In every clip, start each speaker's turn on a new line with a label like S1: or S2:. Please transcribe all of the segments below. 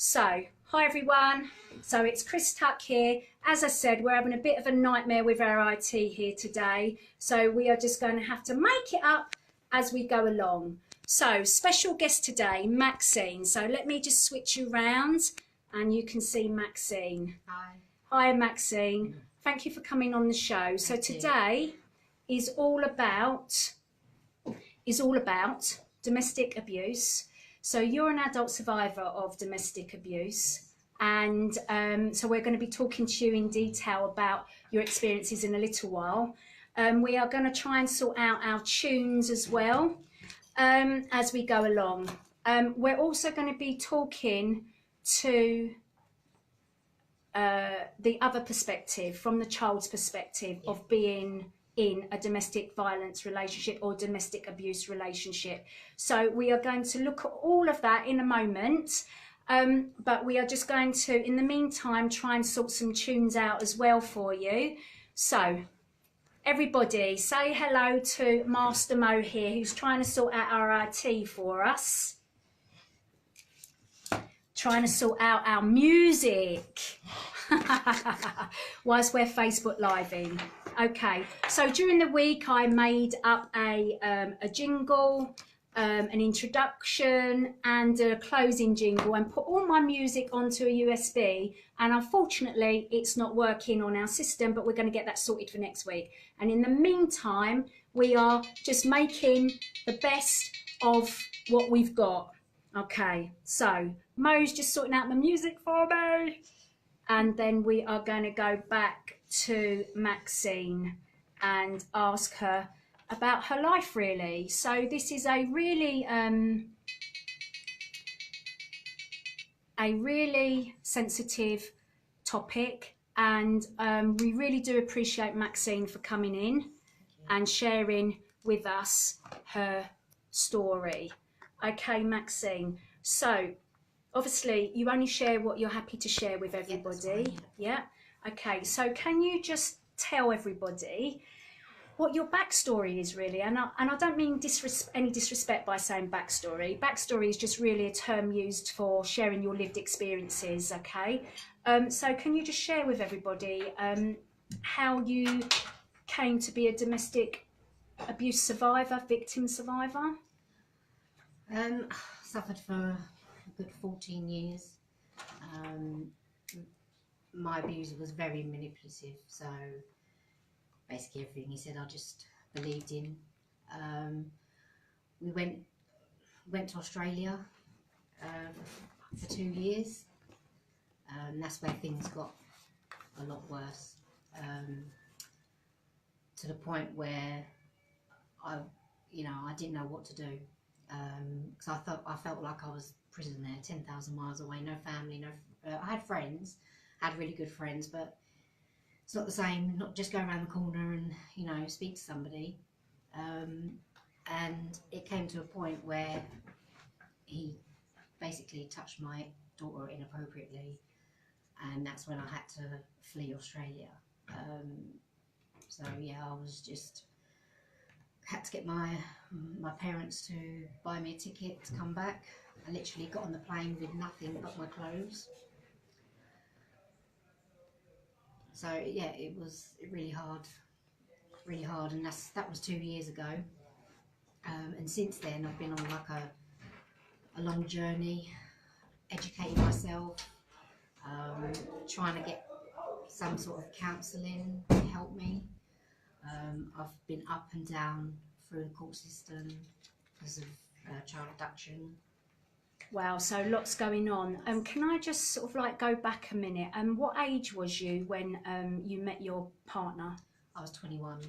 S1: So, hi everyone. So it's Chris Tuck here. As I said, we're having a bit of a nightmare with our IT here today. So we are just going to have to make it up as we go along. So, special guest today, Maxine. So let me just switch you round and you can see Maxine.
S2: Hi.
S1: Hi Maxine. Thank you for coming on the show. So today is all about domestic abuse. So you're an adult survivor of domestic abuse, and so we're going to be talking to you in detail about your experiences in a little while. We are going to try and sort out our tunes as well as we go along. We're also going to be talking to the other perspective, from the child's perspective of being in a domestic violence relationship or domestic abuse relationship. So we are going to look at all of that in a moment, but we are just going to, in the meantime, try and sort some tunes out as well for you. So everybody say hello to Master Mo here, who's trying to sort out our IT for us. Trying to sort out our music whilst we're Facebook living. Okay, so during the week I made up a jingle, an introduction and a closing jingle, and put all my music onto a USB, and unfortunately it's not working on our system, but we're going to get that sorted for next week. And in the meantime, we are just making the best of what we've got. Okay, so Mo's just sorting out my music for me, and then we are going to go back to Maxine and ask her about her life, really. So this is a really sensitive topic, and we really do appreciate Maxine for coming in and sharing with us her story. Okay, Maxine, so obviously you only share what you're happy to share with everybody. Yeah. Okay, so can you just tell everybody what your backstory is really? And I don't mean any disrespect by saying backstory. Backstory is just really a term used for sharing your lived experiences, okay? So can you just share with everybody how you came to be a domestic abuse survivor, victim survivor?
S2: Suffered for a good 14 years. My abuser was very manipulative, so basically everything he said I just believed in. We went to Australia for 2 years. That's where things got a lot worse, to the point where I didn't know what to do. Because I felt like I was a prisoner there, 10,000 miles away, no family, I had friends, had really good friends, but it's not the same, not just go around the corner and, speak to somebody. And it came to a point where he basically touched my daughter inappropriately, and that's when I had to flee Australia. So yeah, I was just had to get my parents to buy me a ticket to come back. I literally got on the plane with nothing but my clothes. So yeah, it was really hard, and that was 2 years ago. And since then I've been on like a long journey, educating myself, trying to get some sort of counselling to help me. I've been up and down through the court system because of child abduction.
S1: Wow, so lots going on. Can I just sort of like go back a minute? What age was you when you met your partner?
S2: I was 21.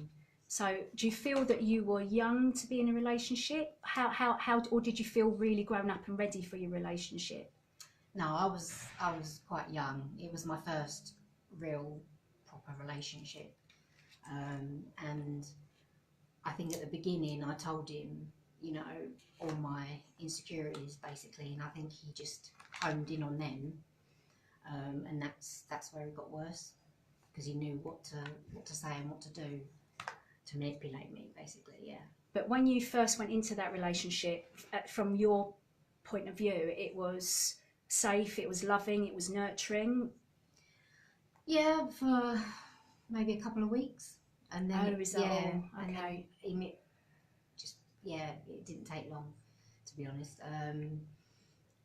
S1: So do you feel that you were young to be in a relationship? How or did you feel really grown up and ready for your relationship?
S2: No, I was quite young. It was my first real proper relationship. And I think at the beginning I told him, all my insecurities basically, and I think he just honed in on them, and that's where it got worse, because he knew what to say and what to do to manipulate me basically. Yeah.
S1: But when you first went into that relationship, from your point of view, it was safe, it was loving, it was nurturing?
S2: Yeah, for maybe a couple of weeks, and then
S1: Oh, is that all?
S2: and
S1: Okay.
S2: then it didn't take long, to be honest.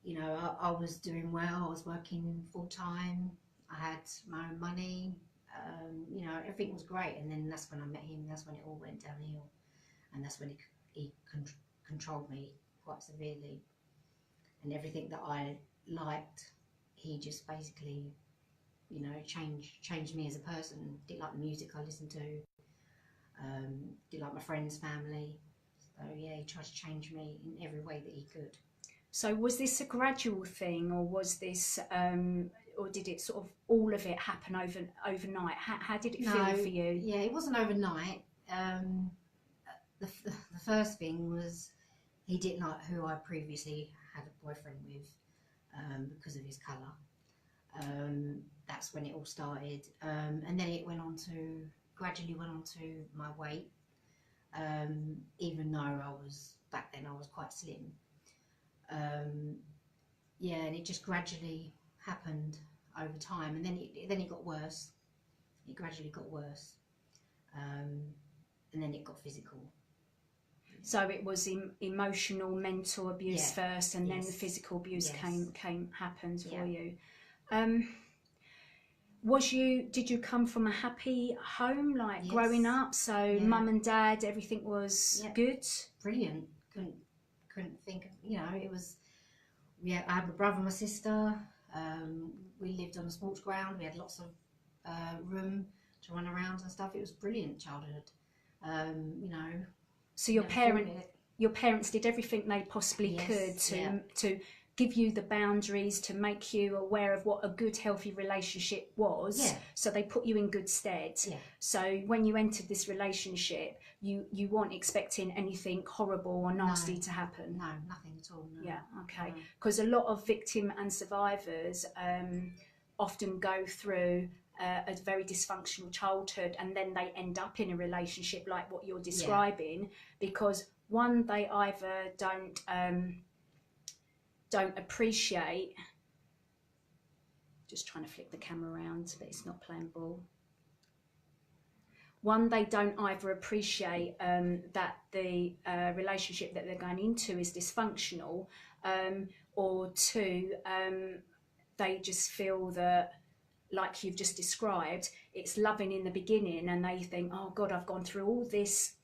S2: You know, I was doing well. I was working full time. I had my own money. You know, everything was great, and then that's when I met him. That's when it all went downhill, and that's when he controlled me quite severely, and everything that I liked, he just basically, you know, changed me as a person. Didn't like the music I listened to. Didn't like my friends, family. So yeah, he tried to change me in every way that he could.
S1: So was this a gradual thing, or was this, or did it sort of all of it happen overnight? How did it feel for you?
S2: Yeah, it wasn't overnight. The first thing was he didn't like who I previously had a boyfriend with because of his colour. That's when it all started, and then it gradually went on to my weight. Even though back then I was quite slim. Yeah, and it just gradually happened over time, and then it got worse. It gradually got worse, and then it got physical.
S1: So it was emotional, mental abuse first, and then the physical abuse happened for you. Did you come from a happy home, like growing up? So mum and dad, everything was good?
S2: Brilliant. Couldn't think of, you know, it was, I had my brother and my sister. We lived on a sports ground. We had lots of room to run around and stuff. It was brilliant childhood. You know.
S1: So your parents did everything they possibly could to give you the boundaries, to make you aware of what a good, healthy relationship was.
S2: Yeah.
S1: So they put you in good stead.
S2: Yeah.
S1: So when you entered this relationship, you weren't expecting anything horrible or nasty to happen.
S2: No, nothing at all. No.
S1: Yeah, okay. Because a lot of victim and survivors often go through a very dysfunctional childhood, and then they end up in a relationship like what you're describing, because one, they either don't appreciate, just trying to flick the camera around but it's not playing ball. One, they don't either appreciate that the relationship that they're going into is dysfunctional, or two, they just feel that, like you've just described, it's loving in the beginning, and they think, oh God, I've gone through all this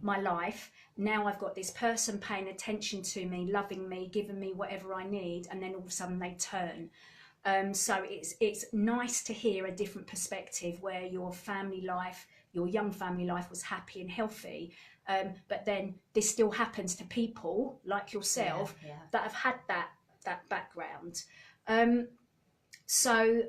S1: my life, now I've got this person paying attention to me, loving me, giving me whatever I need, and then all of a sudden they turn. So it's nice to hear a different perspective where your family life, your young family life, was happy and healthy, but then this still happens to people like yourself that have had that background. So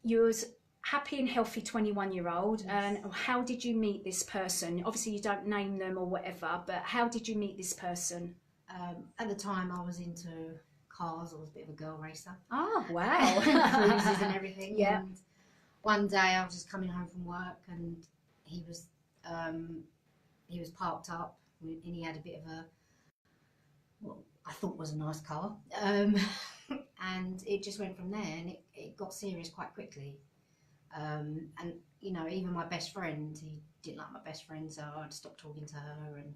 S1: you was happy and healthy 21-year-old, and how did you meet this person? Obviously you don't name them or whatever, but how did you meet this person?
S2: At the time I was into cars. I was a bit of a girl racer.
S1: Oh wow.
S2: Cruises and everything.
S1: Yeah.
S2: And one day I was just coming home from work, and he was parked up, and he had a bit of a, what I thought was a nice car, and it just went from there, and it got serious quite quickly. And you know, even my best friend, he didn't like my best friend, so I'd stopped talking to her, and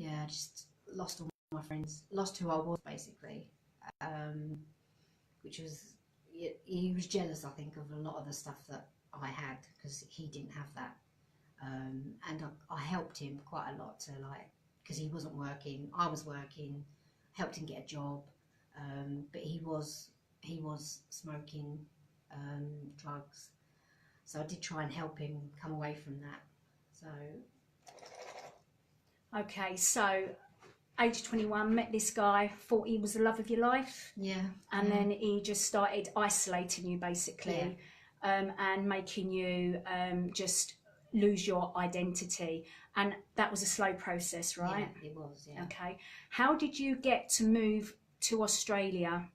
S2: I just lost all my friends, lost who I was basically, which was, he was jealous, I think, of a lot of the stuff that I had, because he didn't have that, and I helped him quite a lot to, like, because he wasn't working, I was working, helped him get a job, but he was smoking drugs. So I did try and help him come away from that. So. Okay,
S1: so age 21, met this guy, thought he was the love of your life.
S2: Yeah.
S1: And then he just started isolating you basically, and making you just lose your identity. And that was a slow process, right?
S2: Yeah, it was, yeah.
S1: Okay. How did you get to move to Australia?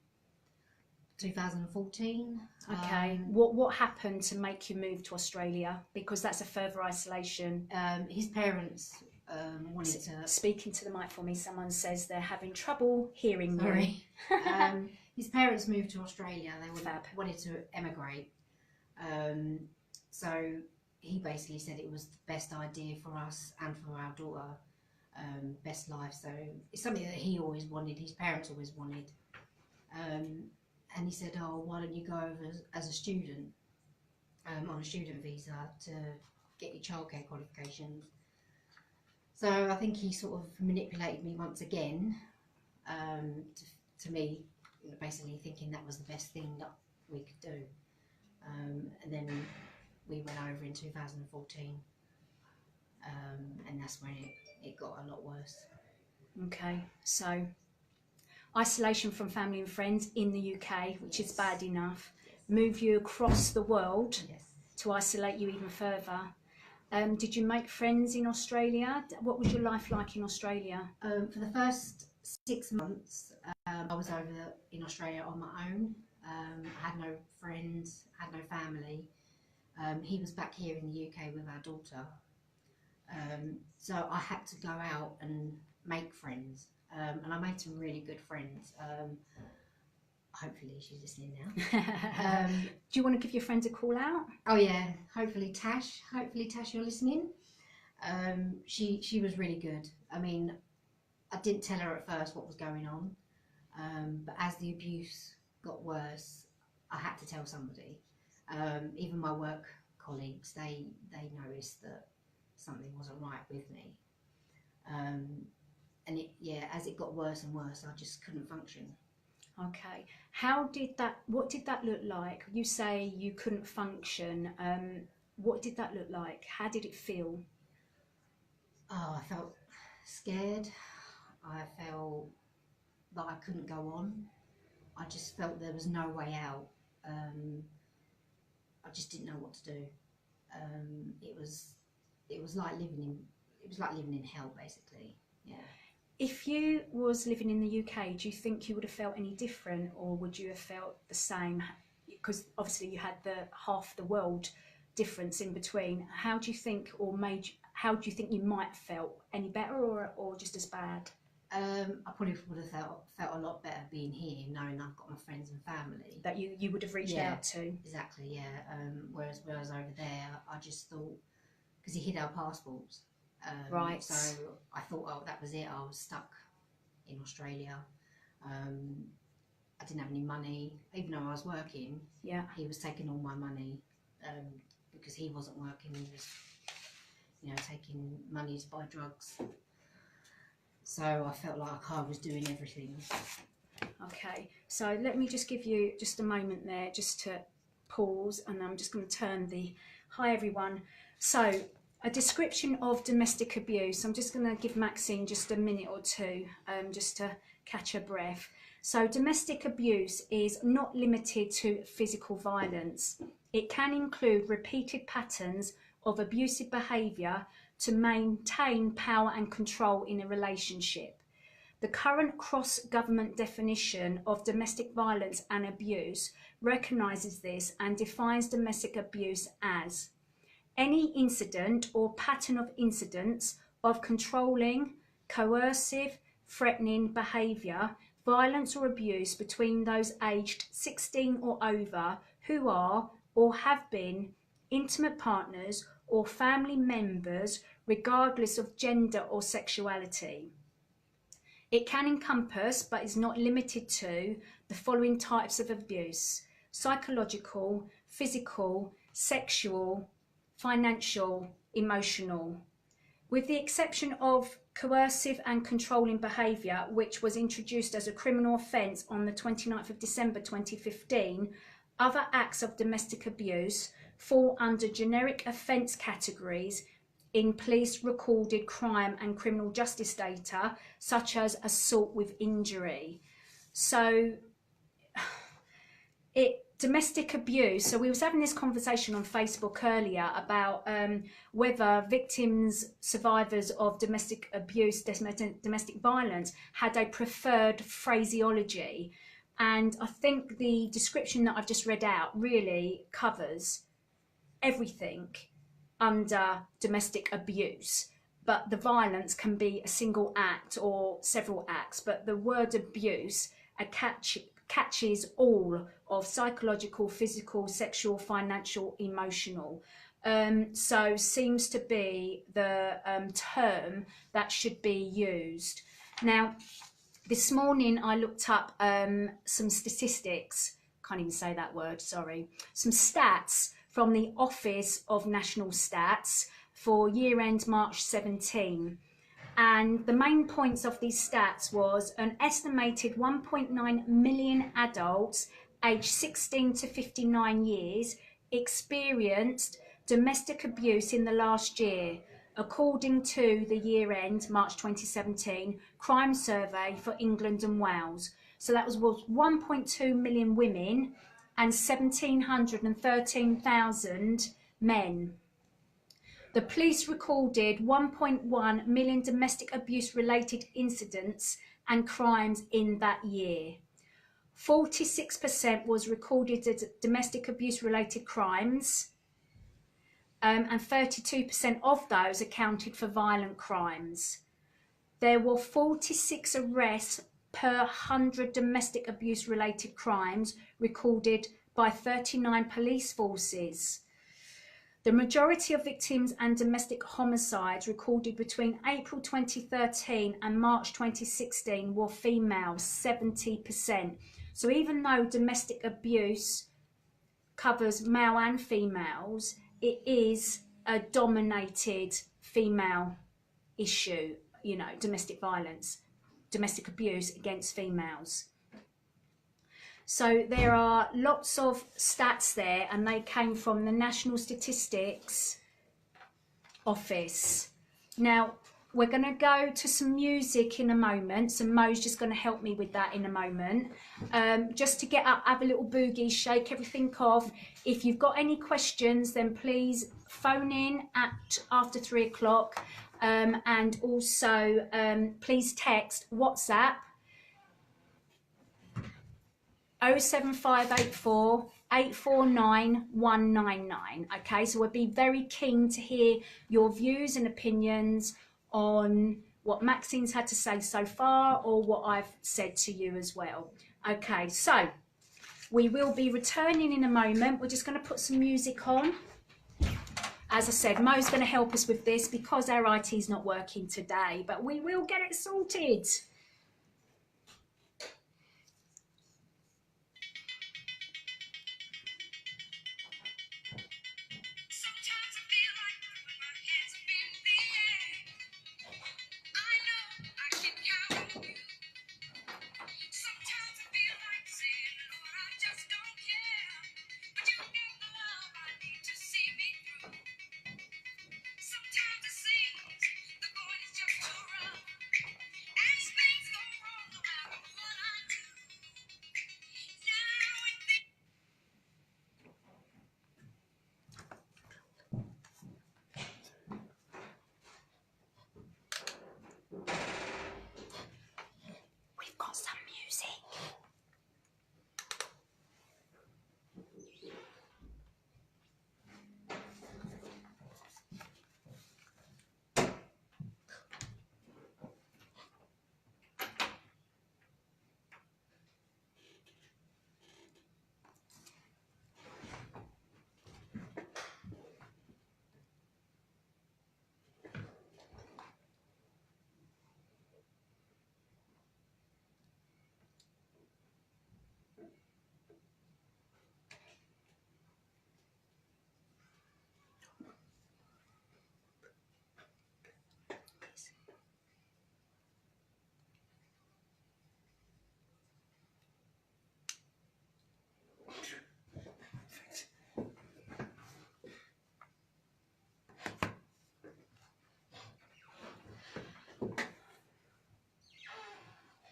S2: 2014.
S1: Okay. What happened to make you move to Australia? Because that's a further isolation.
S2: His parents wanted to...
S1: Speaking to the mic for me, someone says they're having trouble hearing
S2: Sorry.
S1: you.
S2: His parents moved to Australia. They
S1: Fab.
S2: wanted to emigrate. So he basically said it was the best idea for us and for our daughter, best life. So it's something that he always wanted, his parents always wanted. And he said, oh, why don't you go over as a student, on a student visa to get your childcare qualifications. So I think he sort of manipulated me once again, to me, basically thinking that was the best thing that we could do. And then we went over in 2014, and that's when it got a lot worse.
S1: Okay, so isolation from family and friends in the UK, which is bad enough, move you across the world to isolate you even further. Did you make friends in Australia? What was your life like in Australia?
S2: For the first 6 months, I was over in Australia on my own. I had no friends, had no family. He was back here in the UK with our daughter. So I had to go out and make friends. And I made some really good friends. Hopefully she's listening now.
S1: Do you want to give your friends a call out?
S2: Oh yeah, hopefully Tash, you're listening. She was really good. I mean, I didn't tell her at first what was going on, but as the abuse got worse, I had to tell somebody. Even my work colleagues, they noticed that something wasn't right with me. And as it got worse and worse, I just couldn't function.
S1: Okay. What did that look like? You say you couldn't function. What did that look like? How did it feel?
S2: Oh, I felt scared. I felt that I couldn't go on. I just felt there was no way out. I just didn't know what to do. It was like living in hell, basically. Yeah.
S1: If you was living in the UK, do you think you would have felt any different, or would you have felt the same? Because obviously you had the half the world difference in between. How do you think, how do you think you might have felt? Any better or just as bad?
S2: I probably would have felt a lot better being here, knowing I've got my friends and family
S1: That you would have reached out to.
S2: Exactly, yeah. Whereas over there, I just thought, because he hid our passports.
S1: Right.
S2: So I thought, oh, that was it. I was stuck in Australia. I didn't have any money, even though I was working.
S1: Yeah.
S2: He was taking all my money because he wasn't working. He was, taking money to buy drugs. So I felt like I was doing everything.
S1: Okay. So let me just give you just a moment there, just to pause, and I'm just going to turn the. Hi everyone. So. A description of domestic abuse. I'm just going to give Maxine just a minute or two, just to catch her breath. So domestic abuse is not limited to physical violence. It can include repeated patterns of abusive behaviour to maintain power and control in a relationship. The current cross-government definition of domestic violence and abuse recognises this and defines domestic abuse as any incident or pattern of incidents of controlling, coercive, threatening behaviour, violence or abuse between those aged 16 or over who are or have been intimate partners or family members regardless of gender or sexuality. It can encompass, but is not limited to, the following types of abuse: psychological, physical, sexual, financial, emotional. With the exception of coercive and controlling behaviour, which was introduced as a criminal offence on the 29th of December 2015, other acts of domestic abuse fall under generic offence categories in police recorded crime and criminal justice data, such as assault with injury. So domestic abuse, so we was having this conversation on Facebook earlier about whether victims, survivors of domestic abuse, domestic violence had a preferred phraseology. And I think the description that I've just read out really covers everything under domestic abuse. but the violence can be a single act or several acts. But the word abuse catches all of psychological, physical, sexual, financial, emotional. So seems to be the term that should be used. Now, this morning I looked up some statistics, can't even say that word, sorry, some stats from the Office of National Stats for year end March 17. And the main points of these stats was an estimated 1.9 million adults aged 16 to 59 years experienced domestic abuse in the last year, according to the year end March 2017 crime survey for England and Wales. So that was 1.2 million women and 1,713,000 men. The police recorded 1.1 million domestic abuse related incidents and crimes in that year. 46% was recorded as domestic abuse related crimes, and 32% of those accounted for violent crimes. There were 46 arrests per 100 domestic abuse related crimes recorded by 39 police forces. The majority of victims and domestic homicides recorded between April 2013 and March 2016 were females, 70%. So even though domestic abuse covers male and females, it is a dominated female issue, you know, domestic violence, domestic abuse against females. So there are lots of stats there, and they came from the National Statistics Office. Now, we're going to go to some music in a moment, so Mo's just going to help me with that in a moment. Just to get up, have a little boogie, shake everything off. If you've got any questions, then please phone in after 3 o'clock, and also please text WhatsApp 07584 849 199. Okay, so we'll be very keen to hear your views and opinions on what Maxine's had to say so far, or what I've said to you as well. Okay, so we will be returning in a moment. We're just going to put some music on. As I said, Mo's going to help us with this because our IT's not working today, but we will get it sorted. We've got some music.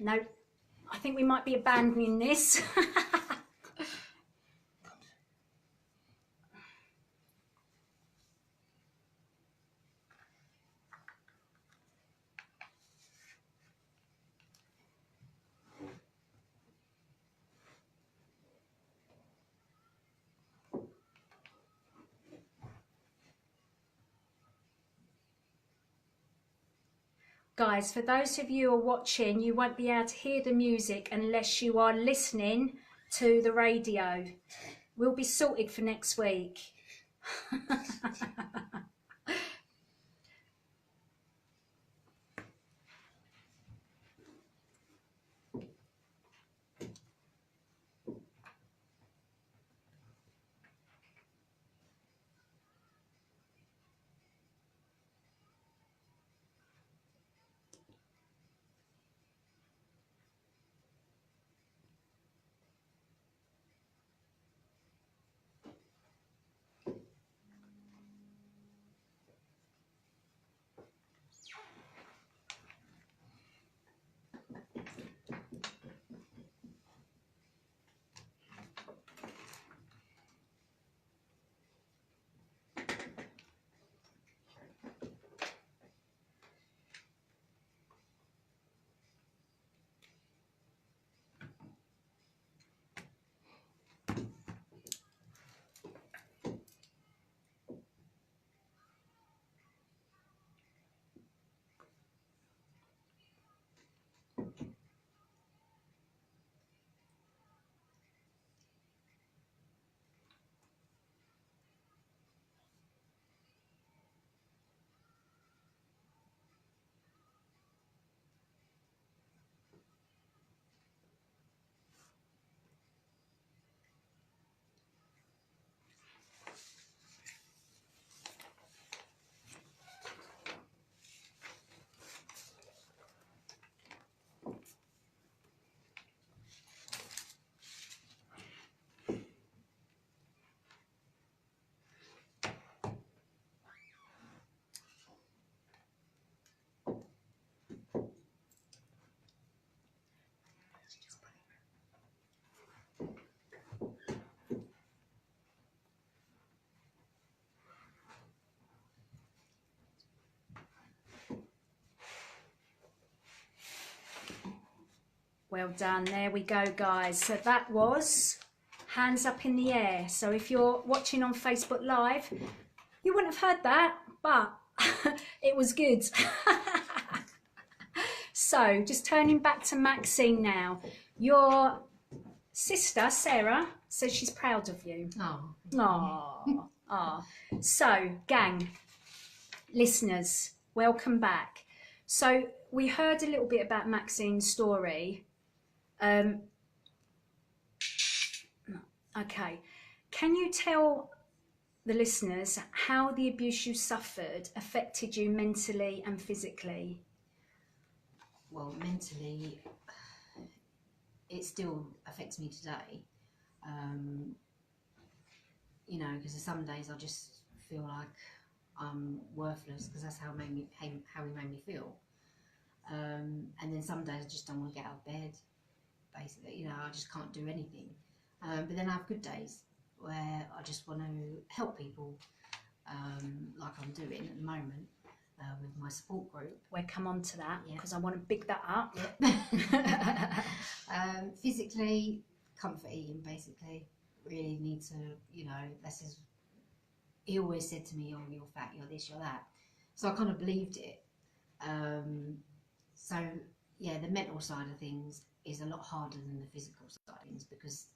S1: No, I think we might be abandoning this. Guys, for those of you who are watching, you won't be able to hear the music unless you are listening to the radio. We'll be sorted for next week. Well done. There we go, guys. So that was Hands Up in the Air. So if you're watching on Facebook Live, you wouldn't have heard that, but it was good. So just turning back to Maxine now. Your sister, Sarah, says she's proud of you.
S2: Oh.
S1: Aww. Aww. So, gang, listeners, welcome back. So we heard a little bit about Maxine's story. Okay, can you tell the listeners how the abuse you suffered affected you mentally and physically?
S2: Well, mentally, it still affects me today. You know, because some days I just feel like I'm worthless because that's how he made me feel. And then some days I just don't want to get out of bed. Basically, you know, I just can't do anything. But then I have good days where I just want to help people, like I'm doing at the moment with my support group.
S1: We'll come on to that because
S2: Yeah.
S1: I want to big that up.
S2: Yep. Physically, comfort eating, basically. Really need to, you know, this is, he always said to me, oh, you're fat, you're this, you're that. So I kind of believed it. So, yeah, the mental side of things is a lot harder than the physical side of things because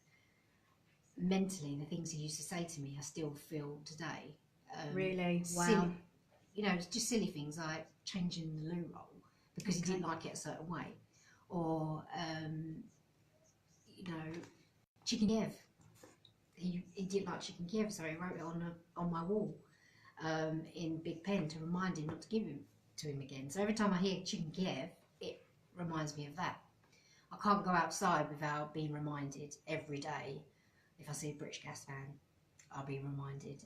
S2: mentally, the things he used to say to me, I still feel today.
S1: Really? Wow.
S2: Silly, you know, it's just silly things like changing the loo roll because he didn't like it a certain way. Or, you know, chicken Kiev. He didn't like chicken Kiev, so he wrote it on my wall in big pen to remind him not to give him to him again. So every time I hear chicken Kiev, it reminds me of that. I can't go outside without being reminded every day. If I see a British Gas fan, I'll be reminded.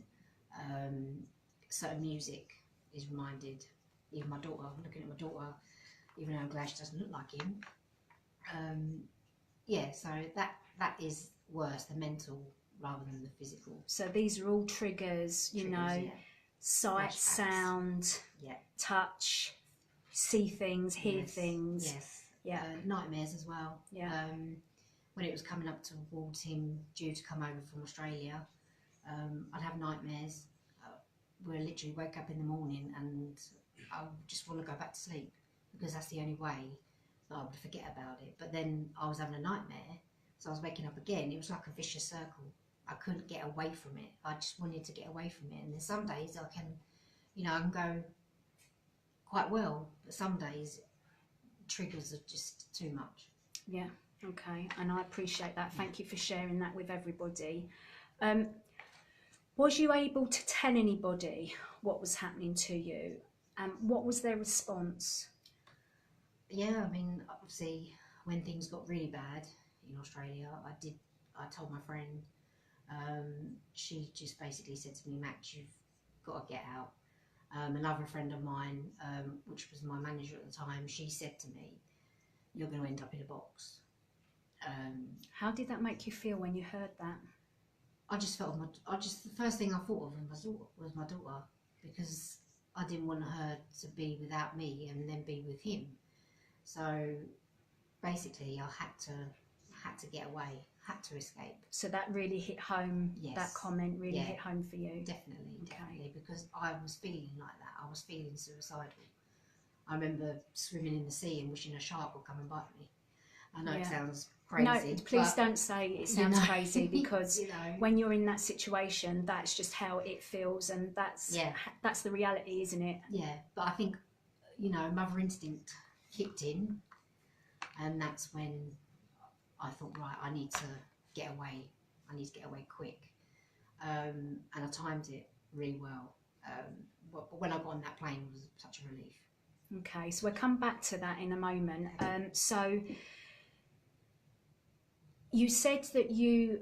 S2: Certain music is reminded. Even my daughter, looking at my daughter, even though I'm glad she doesn't look like him. Yeah, so that is worse, the mental rather than the physical.
S1: So these are all triggers, you know,
S2: yeah.
S1: sight,
S2: Flashbacks.
S1: Sound,
S2: Yeah.
S1: touch, see things, hear
S2: Yes,
S1: things.
S2: Yes.
S1: Yeah.
S2: Nightmares as well.
S1: Yeah.
S2: When it was coming up towards him due to come over from Australia, I'd have nightmares where I literally wake up in the morning and I just want to go back to sleep because that's the only way that I would forget about it. But then I was having a nightmare, so I was waking up again. It was like a vicious circle. I couldn't get away from it. I just wanted to get away from it. And then some days I can, you know, I can go quite well, but some days triggers are just too much.
S1: Yeah, okay, and I appreciate that. Thank you for sharing that with everybody. Was you able to tell anybody what was happening to you, and what was their response?
S2: Yeah, I mean, obviously, when things got really bad in Australia, I told my friend. She just basically said to me, Max, you've got to get out. Another friend of mine, which was my manager at the time, she said to me, you're going to end up in a box.
S1: How did that make you feel when you heard that?
S2: I just felt the first thing I thought of was my daughter, because I didn't want her to be without me and then be with him. So basically, I had to get away, had to escape.
S1: So that really hit home.
S2: Yes.
S1: That comment really hit home for you.
S2: Definitely, because I was feeling like that. I was feeling suicidal. I remember swimming in the sea and wishing a shark would come and bite me. I know it sounds crazy.
S1: No, please don't say it sounds crazy, because when you're in that situation, that's just how it feels, and that's the reality, isn't it?
S2: Yeah, but I think, you know, mother instinct kicked in, and that's when I thought, right, I need to get away. I need to get away quick. And I timed it really well. But when I got on that plane, it was such a relief.
S1: Okay, so we'll come back to that in a moment. So you said that you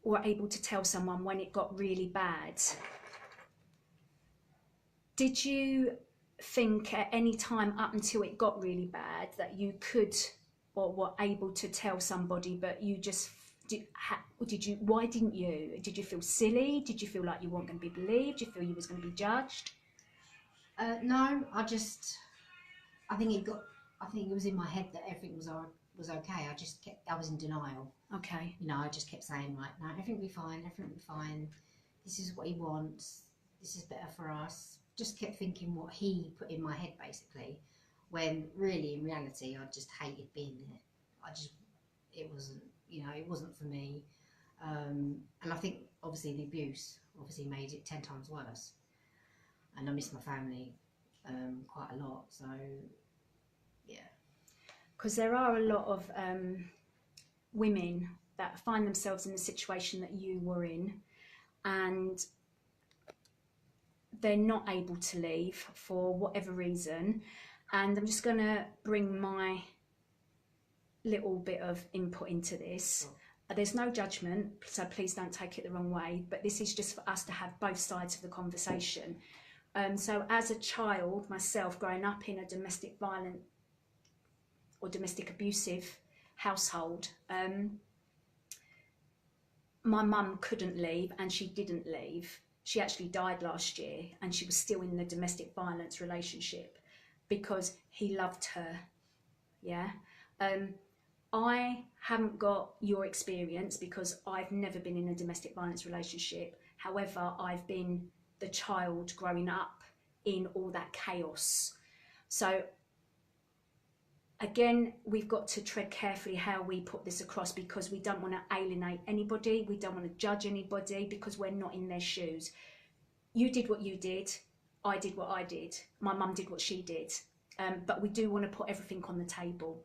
S1: were able to tell someone when it got really bad. Did you think at any time up until it got really bad that you could or were able to tell somebody, but you just why didn't you? Did you feel silly? Did you feel like you weren't going to be believed? Did you feel you was going to be judged?
S2: No, I think it was in my head that everything was okay. I was in denial.
S1: Okay.
S2: You know, I just kept saying, like, no, everything will be fine, everything will be fine. This is what he wants. This is better for us. Just kept thinking what he put in my head, basically, when really, in reality, I just hated being there. It wasn't for me. And I think, obviously, the abuse made it 10 times worse. And I miss my family quite a lot, so, yeah.
S1: Because there are a lot of women that find themselves in the situation that you were in, and they're not able to leave for whatever reason. And I'm just going to bring my little bit of input into this. There's no judgment, so please don't take it the wrong way, but this is just for us to have both sides of the conversation. So as a child myself, growing up in a domestic violent or domestic abusive household, my mum couldn't leave, and she didn't leave. She actually died last year, and she was still in the domestic violence relationship because he loved her. Yeah. I haven't got your experience because I've never been in a domestic violence relationship. However, I've been the child growing up in all that chaos. So again, we've got to tread carefully how we put this across, because we don't want to alienate anybody. We don't want to judge anybody because we're not in their shoes. You did what you did. I did what I did. My mum did what she did. But we do want to put everything on the table.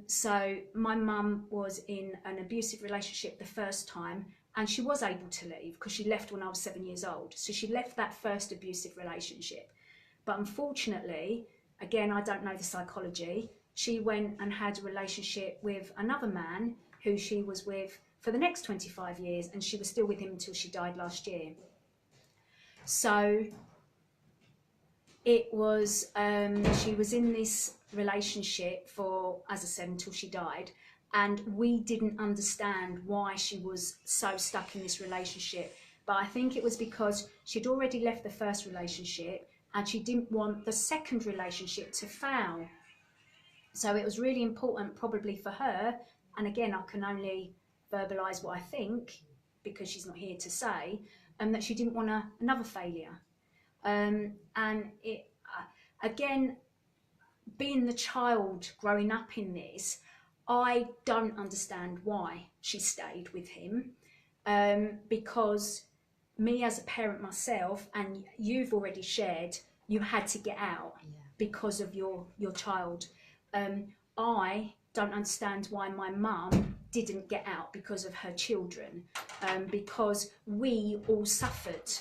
S1: So my mum was in an abusive relationship the first time, and she was able to leave because she left when I was 7 years old. So she left that first abusive relationship. But unfortunately, again, I don't know the psychology, she went and had a relationship with another man who she was with for the next 25 years, and she was still with him until she died last year. So it was, she was in this relationship for, as I said, until she died, and we didn't understand why she was so stuck in this relationship. But I think it was because she'd already left the first relationship and she didn't want the second relationship to fail. So it was really important probably for her, and again, I can only verbalise what I think because she's not here to say, that she didn't want another failure. And it, again, being the child growing up in this, I don't understand why she stayed with him, because me as a parent myself, and you've already shared, you had to get out because of your child. I don't understand why my mum didn't get out because of her children, because we all suffered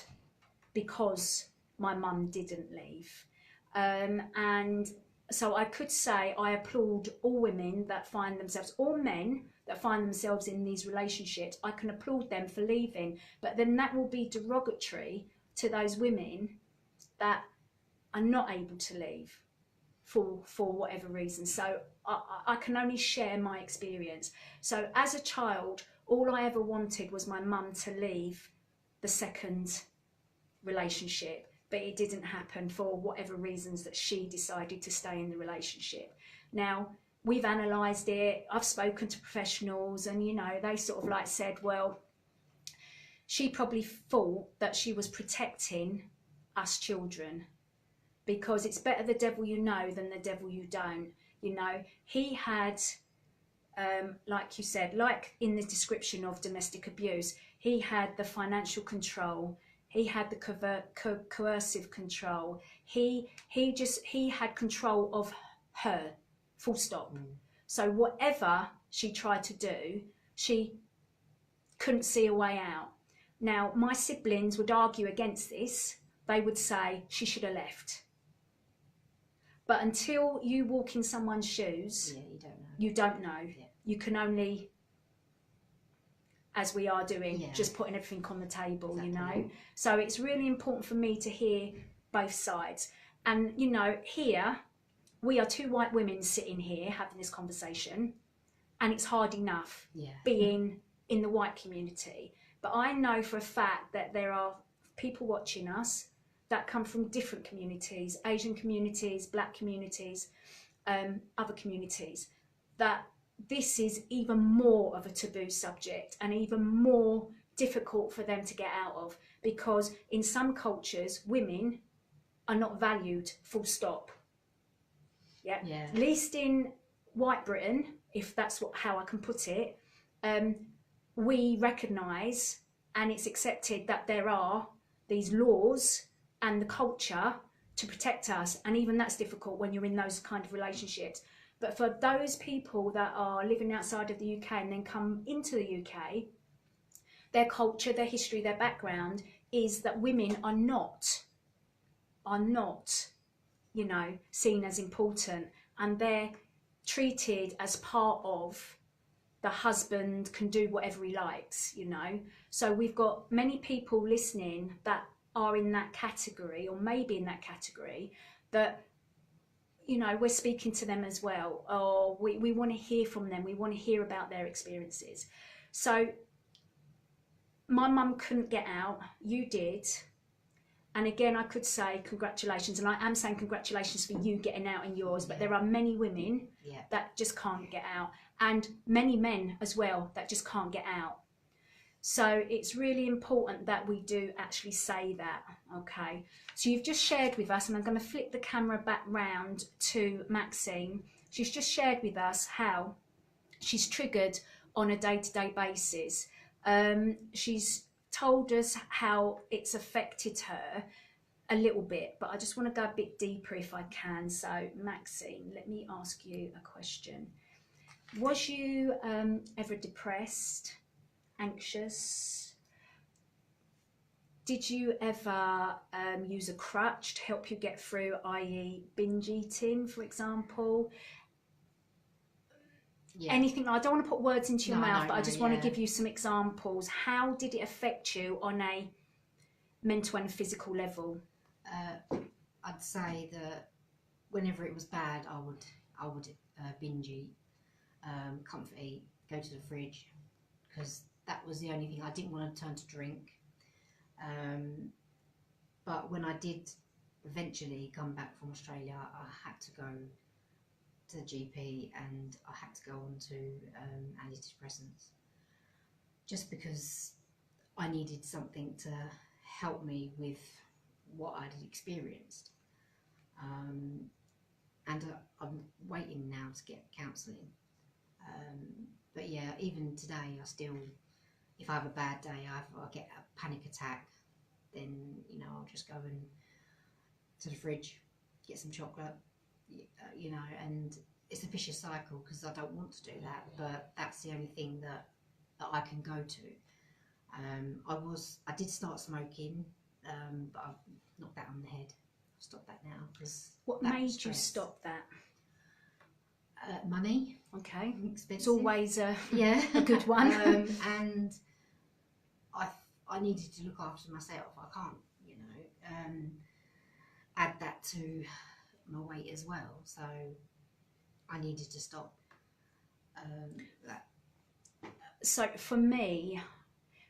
S1: because my mum didn't leave. And so I could say I applaud all women that find themselves, all men that find themselves in these relationships. I can applaud them for leaving, but then that will be derogatory to those women that are not able to leave for whatever reason. So I can only share my experience. So as a child, all I ever wanted was my mum to leave the second relationship, but it didn't happen for whatever reasons that she decided to stay in the relationship. Now, we've analysed it, I've spoken to professionals, and you know, they sort of like said, well, she probably thought that she was protecting us children, because it's better the devil you know than the devil you don't. You know, he had, like you said, like in the description of domestic abuse, he had the financial control, he had the coercive control, he had control of her, full stop. So whatever she tried to do, she couldn't see a way out. Now, my siblings would argue against this. They would say she should have left. But until you walk in someone's shoes, you don't know. Yeah. You can only, as we are doing, just putting everything on the table, you know. So it's really important for me to hear both sides. And, you know, here, we are two white women sitting here having this conversation, and it's hard enough being in the white community. But I know for a fact that there are people watching us that come from different communities, Asian communities, black communities, other communities, that this is even more of a taboo subject and even more difficult for them to get out of, because in some cultures, women are not valued, full stop. Yeah. At least in white Britain, if that's how I can put it, we recognise and it's accepted that there are these laws and the culture to protect us, and even that's difficult when you're in those kind of relationships. But for those people that are living outside of the UK and then come into the UK, their culture, their history, their background is that women are not, you know, seen as important, and they're treated as part of the husband can do whatever he likes, you know. So we've got many people listening that are in that category, or maybe in that category, that, you know, we're speaking to them as well, or we want to hear from them, we want to hear about their experiences. So my mum couldn't get out, you did, and again I could say congratulations, and I am saying congratulations for you getting out in yours, but there are many women that just can't get out, and many men as well that just can't get out. So it's really important that we do actually say that, okay? So you've just shared with us, and I'm going to flip the camera back round to Maxine. She's just shared with us how she's triggered on a day-to-day basis. She's told us how it's affected her a little bit, but I just want to go a bit deeper if I can. So Maxine, let me ask you a question. Was you ever depressed? Anxious? Did you ever use a crutch to help you get through, i.e. binge eating, for example? Anything? I don't want to put words into your mouth, but I just want to give you some examples. How did it affect you on a mental and physical level?
S2: I'd say that whenever it was bad, I would binge eat, comfort eat, go to the fridge, because that was the only thing. I didn't want to turn to drink. But when I did eventually come back from Australia, I had to go to the GP and I had to go on to antidepressants, just because I needed something to help me with what I'd experienced. and I'm waiting now to get counselling. But yeah, even today, I still, if I have a bad day, I get a panic attack, then, you know, I'll just go and to the fridge, get some chocolate, you know, and it's a vicious cycle because I don't want to do that, but that's the only thing that I can go to. I did start smoking, but I've knocked that on the head. I've stopped that now because
S1: What made you stop that?
S2: Money.
S1: Okay,
S2: Expensive.
S1: it's always a
S2: a
S1: good one.
S2: And I needed to look after myself. I can't, you know, add that to my weight as well. So I needed to stop that.
S1: So for me,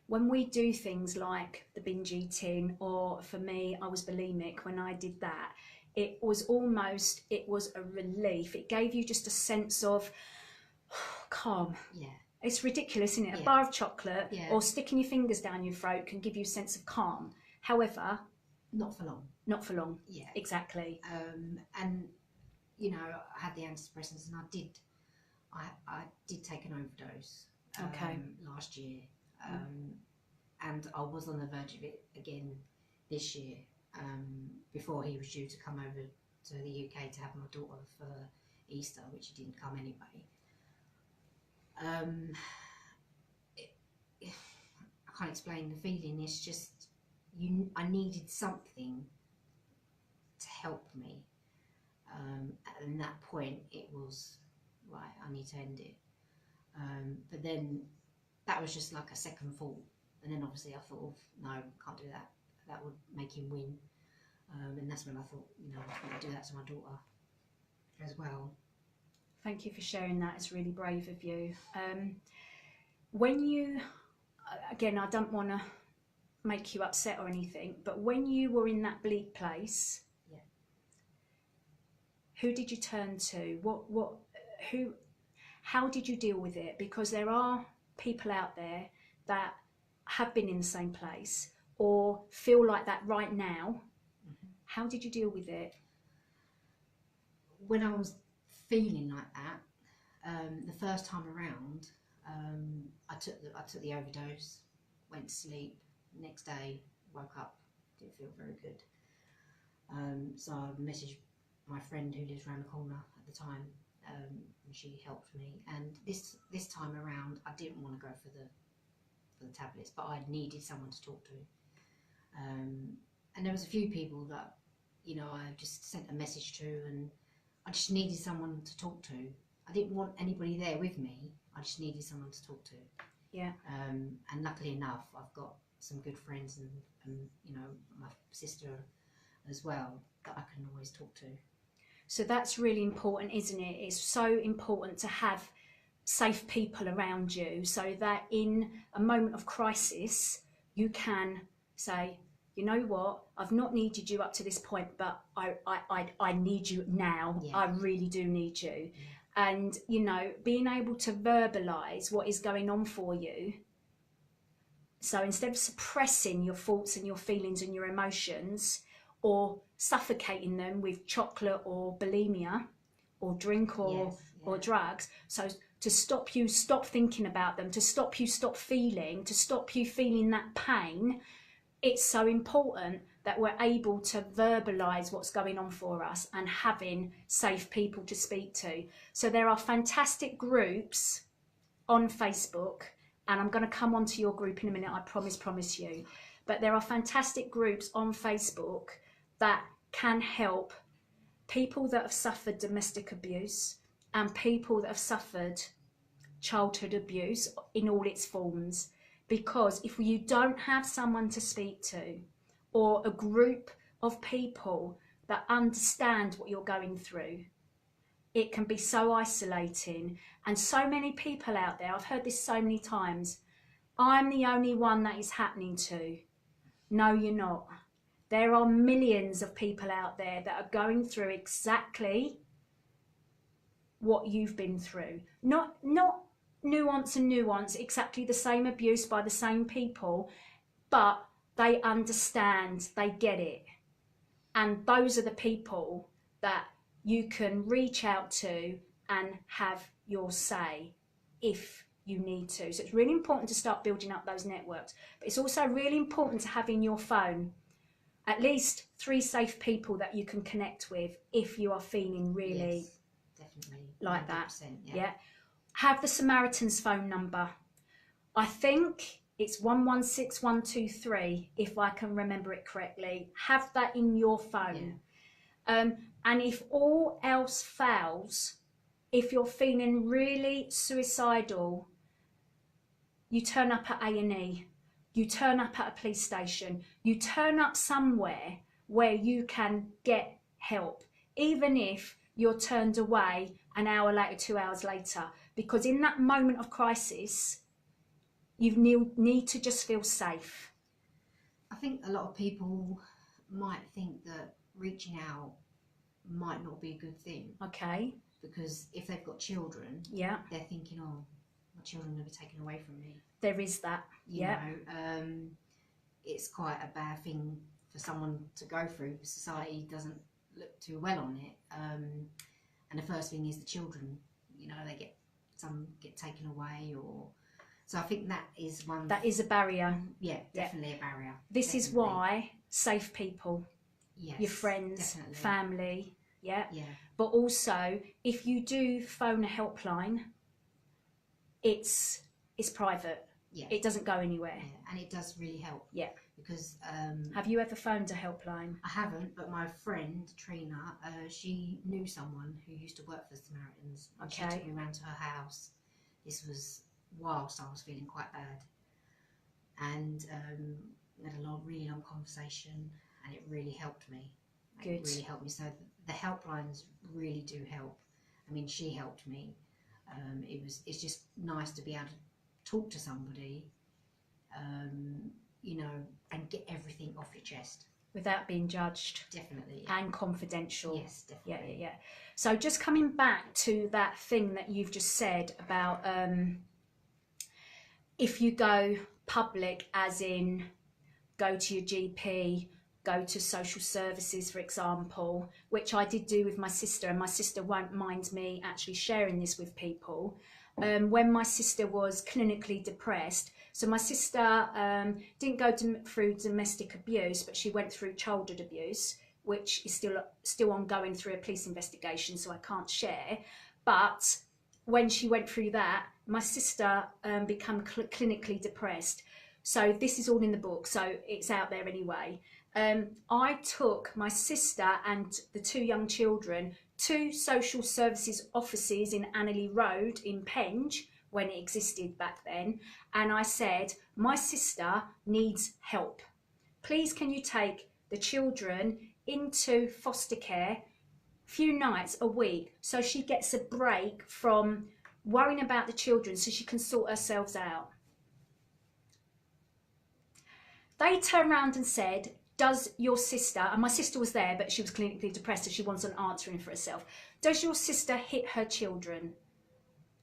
S1: when we do things like the binge eating, or for me, I was bulimic when I did that, it was a relief. It gave you just a sense of calm.
S2: Yeah.
S1: It's ridiculous, isn't it?
S2: Yeah.
S1: A bar of chocolate
S2: Yeah.
S1: or sticking your fingers down your throat can give you a sense of calm. However,
S2: not for long.
S1: Not for long.
S2: Yeah.
S1: Exactly.
S2: And, you know, I had the antidepressants, and I did take an overdose last year. And I was on the verge of it again this year, before he was due to come over to the UK to have my daughter for Easter, which he didn't come anyway. I can't explain the feeling. It's just I needed something to help me. At that point, it was right. I need to end it. But then that was just like a second thought. And then obviously I thought of, no, can't do that. That would make him win. And that's when I thought, you know, I'm going to do that to my daughter as well.
S1: Thank you for sharing that. It's really brave of you. When you, again, I don't want to make you upset or anything, but when you were in that bleak place,
S2: yeah,
S1: who did you turn to? How did you deal with it? Because there are people out there that have been in the same place or feel like that right now.
S2: mm-hmm.
S1: How did you deal with it?
S2: When I was feeling like that, the first time around, I took the overdose, went to sleep. Next day, woke up, didn't feel very good. So I messaged my friend who lives around the corner at the time, and she helped me. And this time around, I didn't want to go for the tablets, but I needed someone to talk to. And there was a few people that, you know, I just sent a message to, and I just needed someone to talk to. I didn't want anybody there with me. I just needed someone to talk to.
S1: Yeah.
S2: And luckily enough, I've got some good friends and you know, my sister as well that I can always talk to.
S1: So that's really important, isn't it? It's so important to have safe people around you so that in a moment of crisis, you can say, you know what, I've not needed you up to this point, but I need you now.
S2: Yeah.
S1: I really do need you.
S2: Yeah.
S1: And, you know, being able to verbalise what is going on for you. So instead of suppressing your thoughts and your feelings and your emotions or suffocating them with chocolate or bulimia or drink or,
S2: Yes, yeah.
S1: or drugs, so to stop you stop thinking about them, to stop you stop feeling, to stop you feeling that pain, it's so important that we're able to verbalise what's going on for us and having safe people to speak to. So there are fantastic groups on Facebook, and I'm going to come onto your group in a minute, I promise you. But there are fantastic groups on Facebook that can help people that have suffered domestic abuse and people that have suffered childhood abuse in all its forms. Because if you don't have someone to speak to or a group of people that understand what you're going through, it can be so isolating. And so many people out there, I've heard this so many times, I'm the only one that is happening to. No, you're not. There are millions of people out there that are going through exactly what you've been through. Not nuance, exactly the same abuse by the same people, but they understand, they get it. And those are the people that you can reach out to and have your say if you need to. So it's really important to start building up those networks. But it's also really important to have in your phone at least 3 safe people that you can connect with if you are feeling really
S2: definitely
S1: like that.
S2: Yeah.
S1: Have the Samaritan's phone number. I think it's 116123, if I can remember it correctly. Have that in your phone. And if all else fails, if you're feeling really suicidal, you turn up at A&E, you turn up at a police station, you turn up somewhere where you can get help, even if you're turned away an hour later, 2 hours later, because in that moment of crisis, you need to just feel safe.
S2: I think a lot of people might think that reaching out might not be a good thing.
S1: Okay.
S2: Because if they've got children,
S1: yeah,
S2: they're thinking, oh, my children will be taken away from me.
S1: There is that.
S2: You know, it's quite a bad thing for someone to go through. Society doesn't look too well on it. And the first thing is the children. You know, some get taken away, or so I think that is one.
S1: That is a barrier.
S2: Yeah, definitely a barrier.
S1: This is why safe people, your friends,
S2: definitely.
S1: family, but also if you do phone a helpline, it's private.
S2: Yeah.
S1: It doesn't go anywhere.
S2: Yeah. And it does really help.
S1: Yeah.
S2: Because
S1: have you ever phoned a helpline?
S2: I haven't, but my friend Trina, she knew someone who used to work for the Samaritans. And
S1: Okay.
S2: She took me around to her house. This was whilst I was feeling quite bad, and we had a really long conversation, and it really helped me.
S1: Good.
S2: It really helped me. So the helplines really do help. I mean, she helped me. It's just nice to be able to talk to somebody, you know, and get everything off your chest
S1: Without being judged.
S2: Definitely.
S1: And confidential.
S2: Yes, definitely.
S1: Yeah. So just coming back to that thing that you've just said about if you go public, as in go to your GP, go to social services, for example, which I did do with my sister, and my sister won't mind me actually sharing this with people. When my sister was clinically depressed, so my sister didn't go through domestic abuse, but she went through childhood abuse, which is still ongoing through a police investigation, so I can't share. But when she went through that, my sister became clinically depressed. So this is all in the book, so it's out there anyway. I took my sister and the 2 young children to social services offices in Annerley Road in Penge, when it existed back then, and I said, my sister needs help. Please can you take the children into foster care a few nights a week so she gets a break from worrying about the children so she can sort herself out. They turned around and said, does your sister, and my sister was there, but she was clinically depressed, so she wasn't answering for herself. Does your sister hit her children?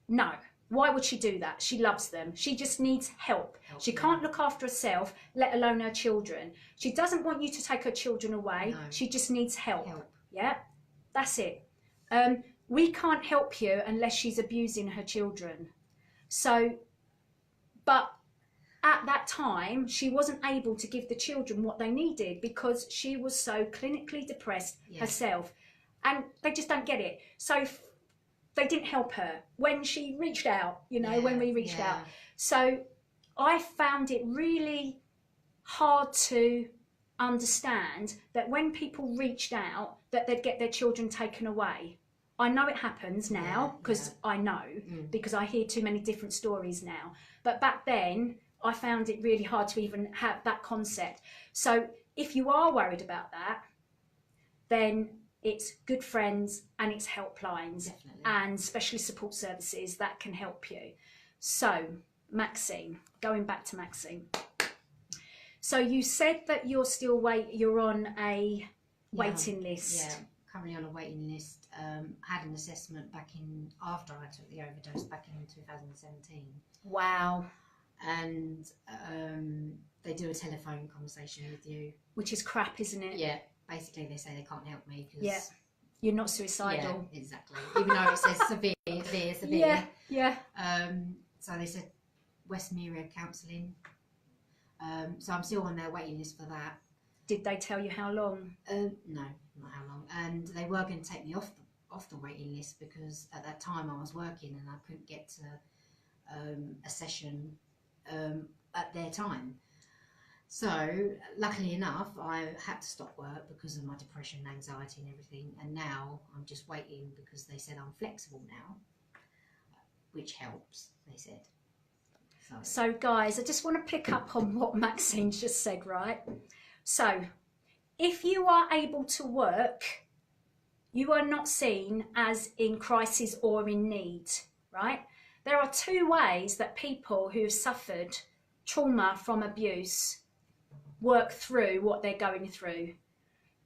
S1: No. Why would she do that? She loves them. She just needs help. She can't look after herself, let alone her children. She doesn't want you to take her children away. No. She just needs help. Yeah, that's it. We can't help you unless she's abusing her children. So, but at that time, she wasn't able to give the children what they needed because she was so clinically depressed herself. And they just don't get it. So they didn't help her when she reached out, you know, when we reached out. So I found it really hard to understand that when people reached out, that they'd get their children taken away. I know it happens now because I know, because I hear too many different stories now. But back then, I found it really hard to even have that concept. So if you are worried about that, then it's good friends and it's helplines and specialist support services that can help you. So Maxine, going back to Maxine. So you said that you're still you're on a waiting list.
S2: Yeah, currently on a waiting list. Had an assessment after I took the overdose back in 2017.
S1: Wow.
S2: And they do a telephone conversation with you.
S1: Which is crap, isn't it?
S2: Yeah. Basically, they say they can't help me because
S1: You're not suicidal.
S2: Yeah, exactly. Even though it says severe.
S1: Yeah, yeah.
S2: So they said West Area counselling. So I'm still on their waiting list for that.
S1: Did they tell you how long?
S2: No, not how long. And they were going to take me off the waiting list because at that time I was working and I couldn't get to a session at their time. So luckily enough, I had to stop work because of my depression, anxiety and everything. And now I'm just waiting because they said I'm flexible now, which helps, they said.
S1: So guys, I just want to pick up on what Maxine's just said, right? So if you are able to work, you are not seen as in crisis or in need, right? There are two ways that people who have suffered trauma from abuse work through what they're going through.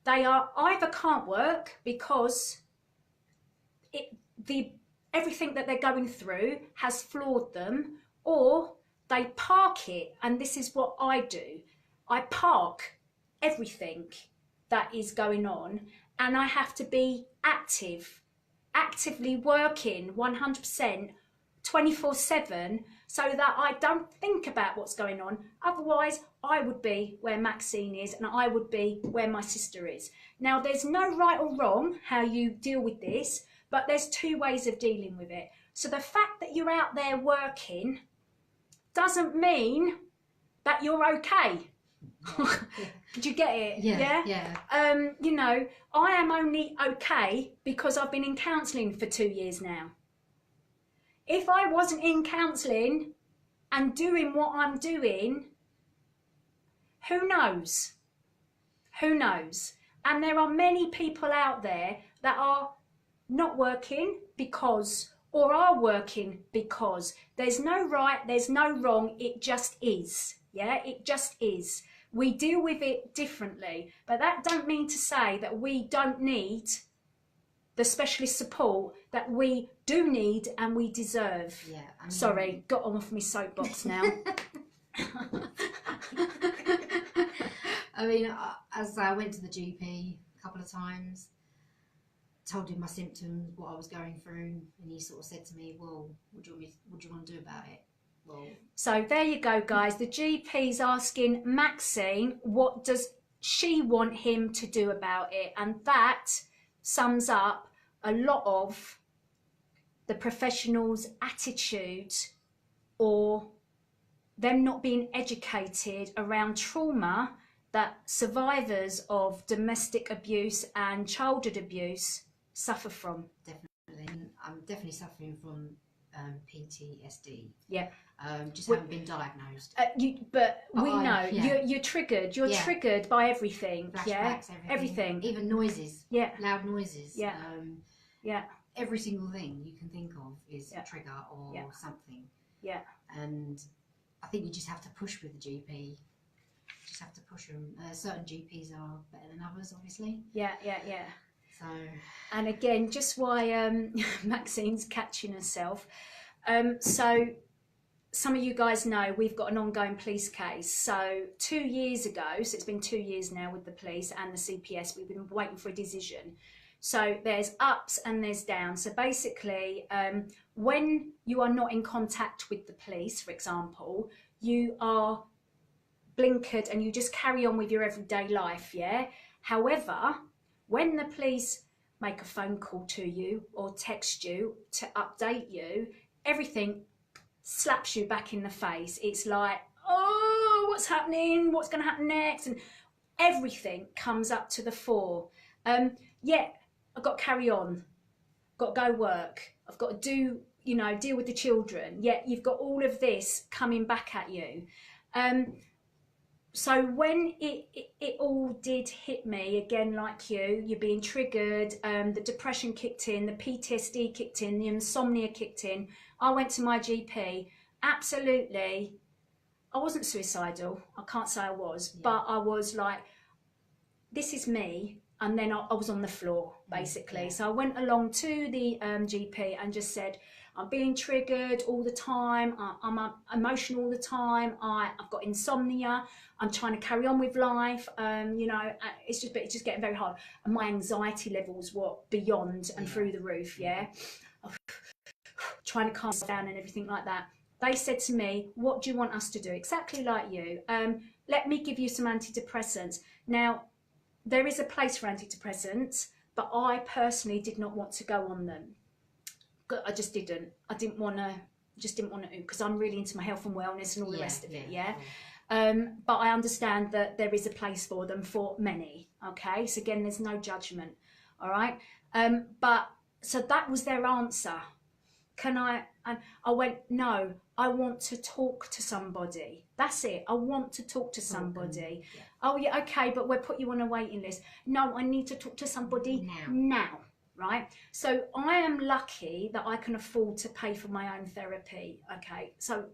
S1: They are either can't work because everything that they're going through has flawed them, or they park it, and this is what I do. I park everything that is going on, and I have to be actively working 100%, 24/7, so that I don't think about what's going on. Otherwise, I would be where Maxine is, and I would be where my sister is. Now, there's no right or wrong how you deal with this, but there's two ways of dealing with it. So the fact that you're out there working doesn't mean that you're okay. Did you get it?
S2: Yeah.
S1: You know, I am only okay because I've been in counselling for 2 years now. If I wasn't in counselling and doing what I'm doing, who knows? Who knows? And there are many people out there that are not working because, or are working because. There's no right, there's no wrong, it just is. Yeah, it just is. We deal with it differently, but that don't mean to say that we don't need the specialist support that we do need and we deserve.
S2: Yeah. I mean...
S1: Sorry, got on off my soapbox now.
S2: I mean, as I went to the GP a couple of times, told him my symptoms, what I was going through, and he sort of said to me, well, what do you want to do about it? Well,
S1: so there you go, guys. The GP's asking Maxine, what does she want him to do about it? And that sums up a lot of the professionals' attitude, or them not being educated around trauma that survivors of domestic abuse and childhood abuse suffer from.
S2: Definitely. I'm definitely suffering from PTSD.
S1: Yeah.
S2: Just haven't been diagnosed.
S1: But we know.
S2: Yeah.
S1: You're triggered. You're triggered by everything.
S2: Flashbacks, everything. Even noises.
S1: Yeah.
S2: Loud noises.
S1: Yeah. Yeah.
S2: Every single thing you can think of is a trigger or something.
S1: Yeah.
S2: And I think you just have to push with the GP. Just have to push them. Certain GPs are better than others, obviously.
S1: Yeah.
S2: So.
S1: And again, just why Maxine's catching herself. So some of you guys know we've got an ongoing police case. So 2 years ago, so it's been 2 years now with the police and the CPS, we've been waiting for a decision. So there's ups and there's downs. So basically, when you are not in contact with the police, for example, you are blinkered and you just carry on with your everyday life, yeah? However, when the police make a phone call to you or text you to update you, everything slaps you back in the face. It's like, oh, what's happening? What's going to happen next? And everything comes up to the fore. Yeah, I've got to carry on. Got to go work. I've got to do, deal with the children. Yet you've got all of this coming back at you. So when it all did hit me, again, like you're being triggered, the depression kicked in, the PTSD kicked in, the insomnia kicked in. I went to my GP. Absolutely, I wasn't suicidal. I can't say I was, but I was like, this is me. And then I was on the floor, basically. So I went along to the GP and just said, I'm being triggered all the time. I'm emotional all the time. I've got insomnia. I'm trying to carry on with life. You know, it's just getting very hard. And my anxiety levels were beyond and through the roof. Yeah, trying to calm down and everything like that. They said to me, "What do you want us to do?" Exactly like you. Let me give you some antidepressants. Now, there is a place for antidepressants, but I personally did not want to go on them. I just didn't. I didn't want to. Just didn't want to, because I'm really into my health and wellness and all the rest of it. Yeah. But I understand that there is a place for them for many. Okay. So again, there's no judgment. All right. But so that was their answer. Can I? And I went, no, I want to talk to somebody. That's it. I want to talk to somebody. Oh yeah, okay, but we'll put you on a waiting list. No, I need to talk to somebody now. Right? So I am lucky that I can afford to pay for my own therapy. Okay, so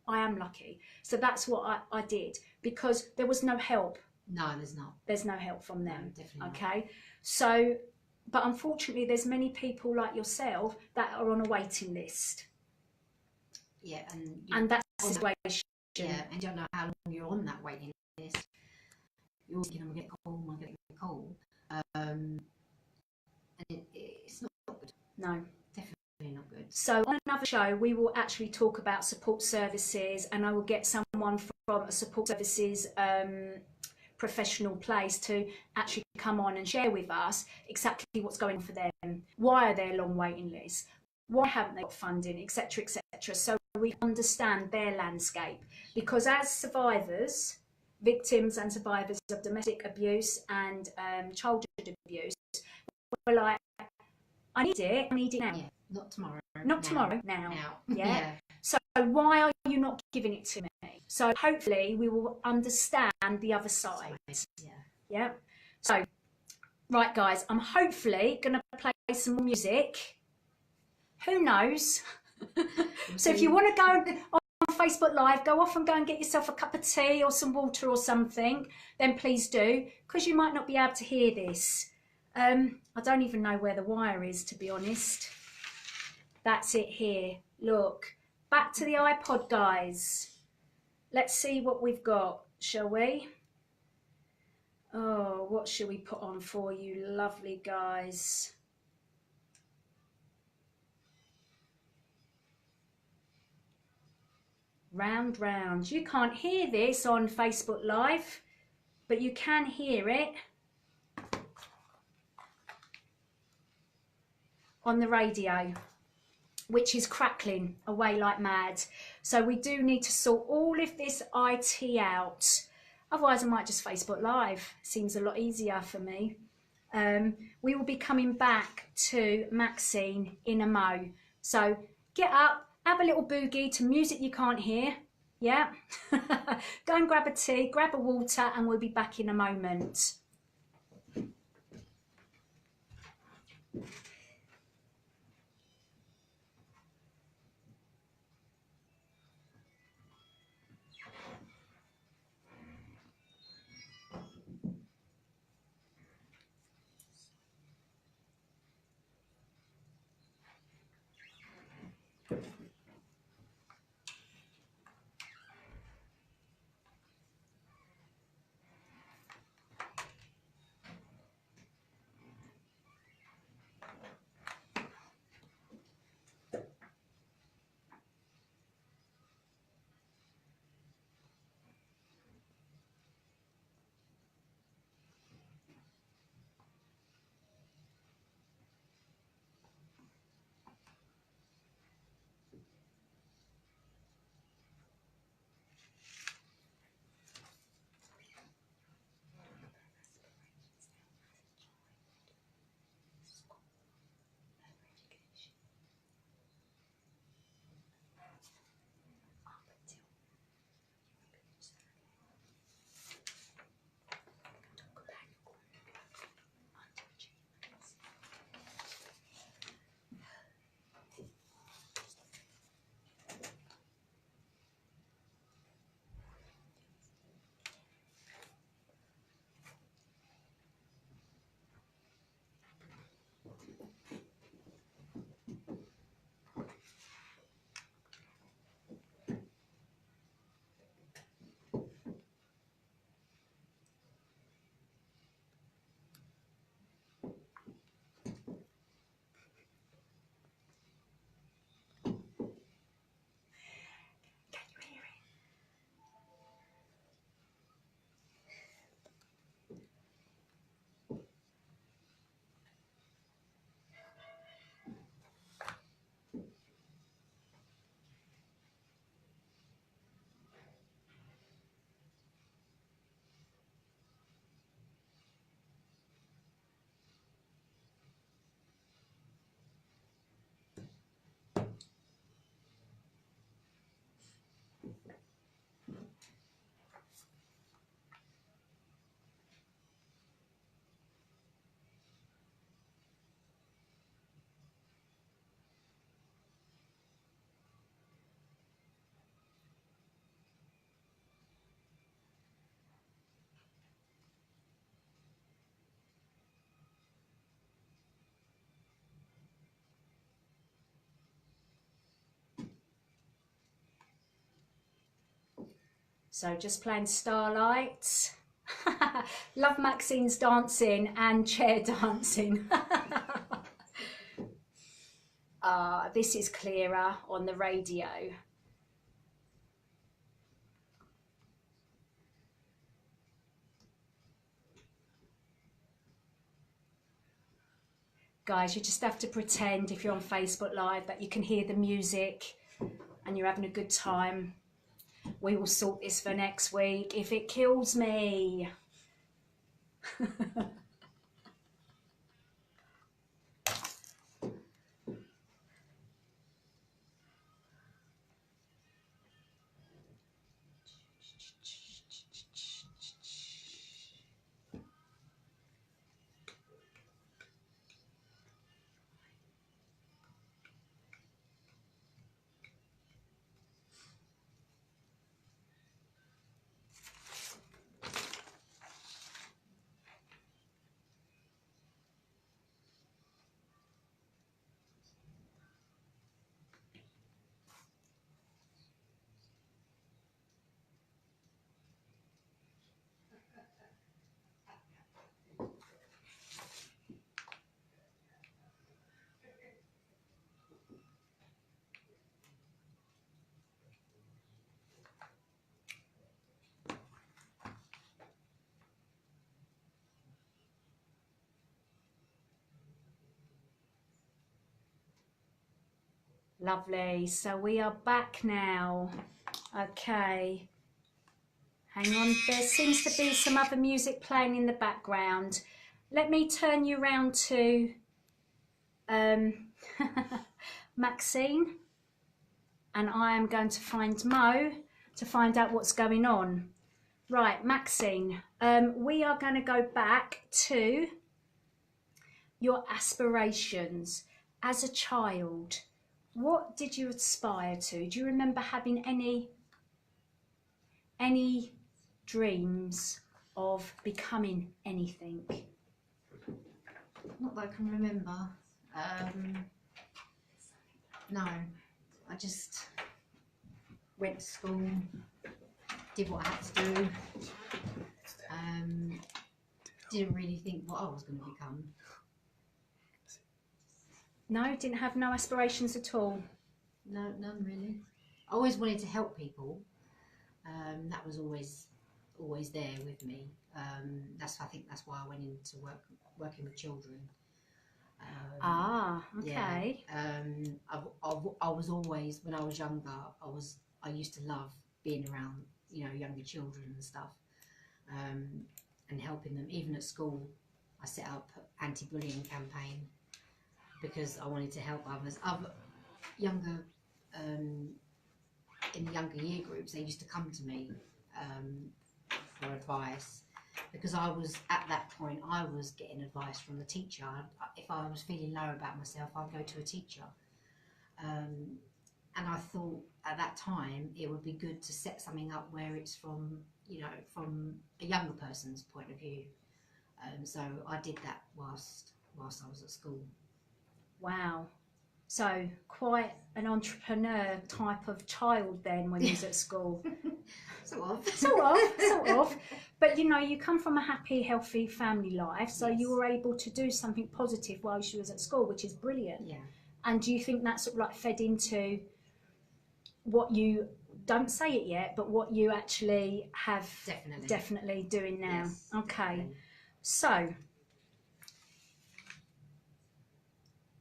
S1: I am lucky. So that's what I did, because there was no help.
S2: No, there's not.
S1: There's no help from them.
S2: No, definitely
S1: okay, not. So, but unfortunately, there's many people like yourself that are on a waiting list.
S2: Yeah,
S1: and that's the situation.
S2: Yeah, and you don't know how long you're on that waiting list. You're thinking, I'm going to get a call, I'm going to get a call. And it's not good.
S1: No.
S2: Definitely not good.
S1: So on another show, we will actually talk about support services, and I will get someone from a support services professional place to actually come on and share with us exactly what's going on for them. Why are there long waiting lists? Why haven't they got funding, etc., etc. So we understand their landscape, because as survivors, victims and survivors of domestic abuse and childhood abuse, we're like, I need it now.
S2: Yeah, not tomorrow.
S1: Not tomorrow, now. Yeah? So why are you not giving it to me? So hopefully we will understand the other side. Yeah. So, right guys, I'm hopefully going to play some more music. Who knows? So if you want to go on Facebook Live, go off and go and get yourself a cup of tea or some water or something, then please do, because you might not be able to hear this. I don't even know where the wire is, to be honest. That's it here. Look, back to the iPod, guys. Let's see what we've got, shall we? Oh, what shall we put on for you, lovely guys? Round, round. You can't hear this on Facebook Live, but you can hear it on the radio, which is crackling away like mad. So we do need to sort all of this IT out. Otherwise, I might just Facebook Live. Seems a lot easier for me. We will be coming back to Maxine in a mo. So get up, have a little boogie to music you can't hear. Yeah. Go and grab a tea, grab a water, and we'll be back in a moment. So just playing Starlight. Love Maxine's dancing and chair dancing. This is clearer on the radio. Guys, you just have to pretend if you're on Facebook Live that you can hear the music and you're having a good time. We will sort this for next week if it kills me. Lovely, so we are back now. Okay, hang on, there seems to be some other music playing in the background. Let me turn you round to Maxine, and I am going to find Mo to find out what's going on. Right, Maxine, we are going to go back to your aspirations as a child. What did you aspire to? Do you remember having any dreams of becoming anything?
S2: Not that I can remember. No, I just went to school, did what I had to do. Didn't really think what I was going to become.
S1: No, didn't have no aspirations at all?
S2: No, none really. I always wanted to help people. That was always there with me. I think that's why I went into working with children.
S1: Okay.
S2: Yeah. I was always, when I was younger, I used to love being around, younger children and stuff, and helping them. Even at school, I set up anti-bullying campaign because I wanted to help others. Younger, in the younger year groups, they used to come to me for advice, because I was, at that point, I was getting advice from the teacher. If I was feeling low about myself, I'd go to a teacher. And I thought at that time it would be good to set something up where it's from a younger person's point of view. So I did that whilst I was at school.
S1: Wow. So quite an entrepreneur type of child then when you was at school.
S2: Sort of.
S1: Sort of. But you come from a happy, healthy family life, so
S2: Yes.
S1: you were able to do something positive while you was at school, which is brilliant.
S2: Yeah.
S1: And do you think that sort of like fed into what you, don't say it yet, but what you actually have definitely doing now?
S2: Yes,
S1: okay.
S2: definitely.
S1: So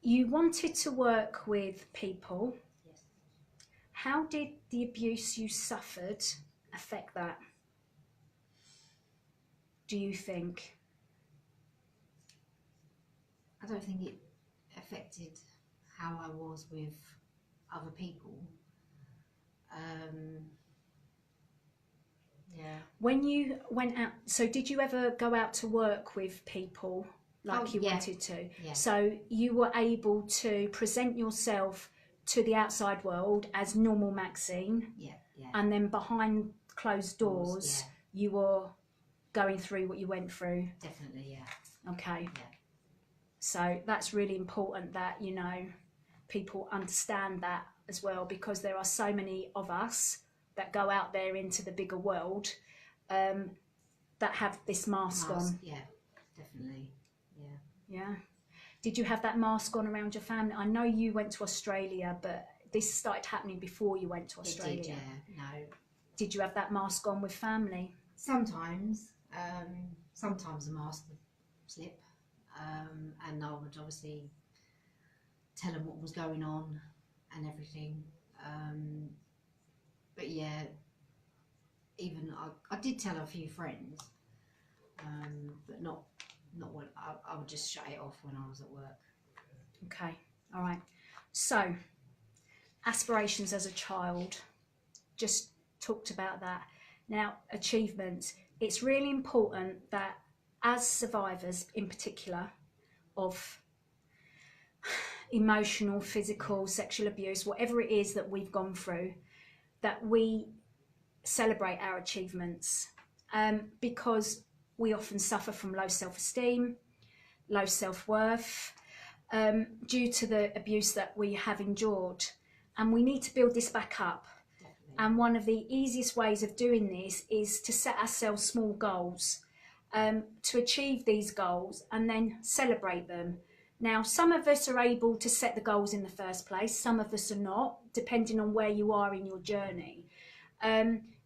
S1: you wanted to work with people.
S2: Yes.
S1: How did the abuse you suffered affect that, do you think?
S2: I don't think it affected how I was with other people. Yeah.
S1: When you went out, so did you ever go out to work with people like you wanted to?
S2: Yeah.
S1: So you were able to present yourself to the outside world as normal Maxine,
S2: Yeah.
S1: and then behind closed doors, you were going through what you went through.
S2: Definitely, yeah.
S1: Okay.
S2: Yeah.
S1: So that's really important that, people understand that as well, because there are so many of us that go out there into the bigger world that have this mask on.
S2: Yeah, definitely.
S1: Yeah. Did you have that mask on around your family? I know you went to Australia, but this started happening before you went to Australia.
S2: It did, yeah. No.
S1: Did you have that mask on with family?
S2: Sometimes. Sometimes the mask would slip. And I would obviously tell them what was going on and everything. But yeah, even I did tell a few friends, but not when I would just shut it off when I was at work.
S1: Okay, all right. So, aspirations as a child, just talked about that. Now, achievements. It's really important that as survivors, in particular, of emotional, physical, sexual abuse, whatever it is that we've gone through, that we celebrate our achievements, because we often suffer from low self-esteem, low self-worth, due to the abuse that we have endured, and we need to build this back up.
S2: Definitely.
S1: And one of the easiest ways of doing this is to set ourselves small goals, to achieve these goals and then celebrate them. Now, some of us are able to set the goals in the first place, some of us are not, depending on where you are in your journey.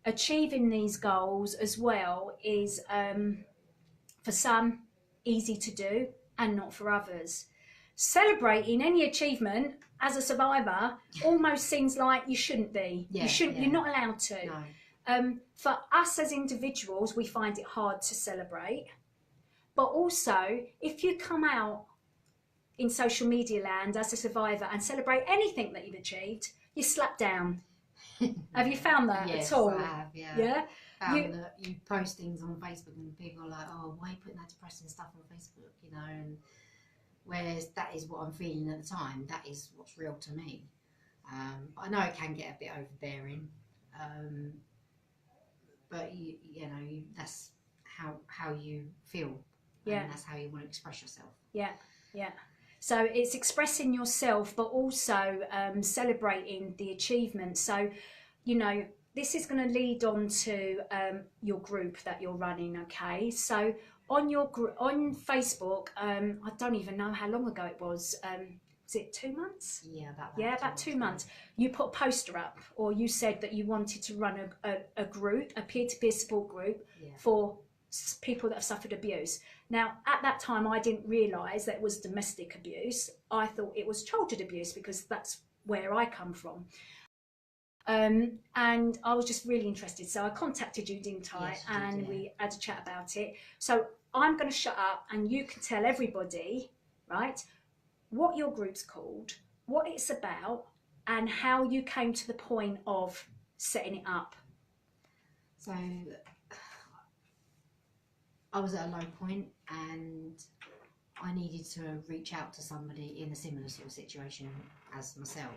S1: Achieving these goals as well is, for some, easy to do and not for others. Celebrating any achievement as a survivor almost seems like you shouldn't be.
S2: Yeah,
S1: You're not allowed to.
S2: No.
S1: For us as individuals, we find it hard to celebrate. But also, if you come out in social media land as a survivor and celebrate anything that you've achieved, you're slapped down. Have you found that
S2: Yes,
S1: at all?
S2: I have, yeah.
S1: Yeah?
S2: Found that you post things on Facebook and people are like, oh, why are you putting that depressing stuff on Facebook, you know? And whereas that is what I'm feeling at the time, that is what's real to me. But I know it can get a bit overbearing, but you know, that's how you feel,
S1: Yeah.
S2: and that's how you want to express yourself.
S1: Yeah, yeah. So it's expressing yourself, but also celebrating the achievement. So, you know, this is going to lead on to your group that you're running. Okay, so on your on Facebook, I don't even know how long ago it was. Was it 2 months?
S2: Yeah, about that.
S1: Yeah, about 2 months. You put a poster up, or you said that you wanted to run a group, a peer-to-peer support group,
S2: Yeah.
S1: for people that have suffered abuse. Now, at that time, I didn't realise that it was domestic abuse. I thought it was childhood abuse because that's where I come from. And I was just really interested. So I contacted you, didn't I?
S2: Yes, you did,
S1: and
S2: yeah.
S1: we had a chat about it. So I'm going to shut up and you can tell everybody, right, what your group's called, what it's about, and how you came to the point of setting it up.
S2: So I was at a low point and I needed to reach out to somebody in a similar sort of situation as myself.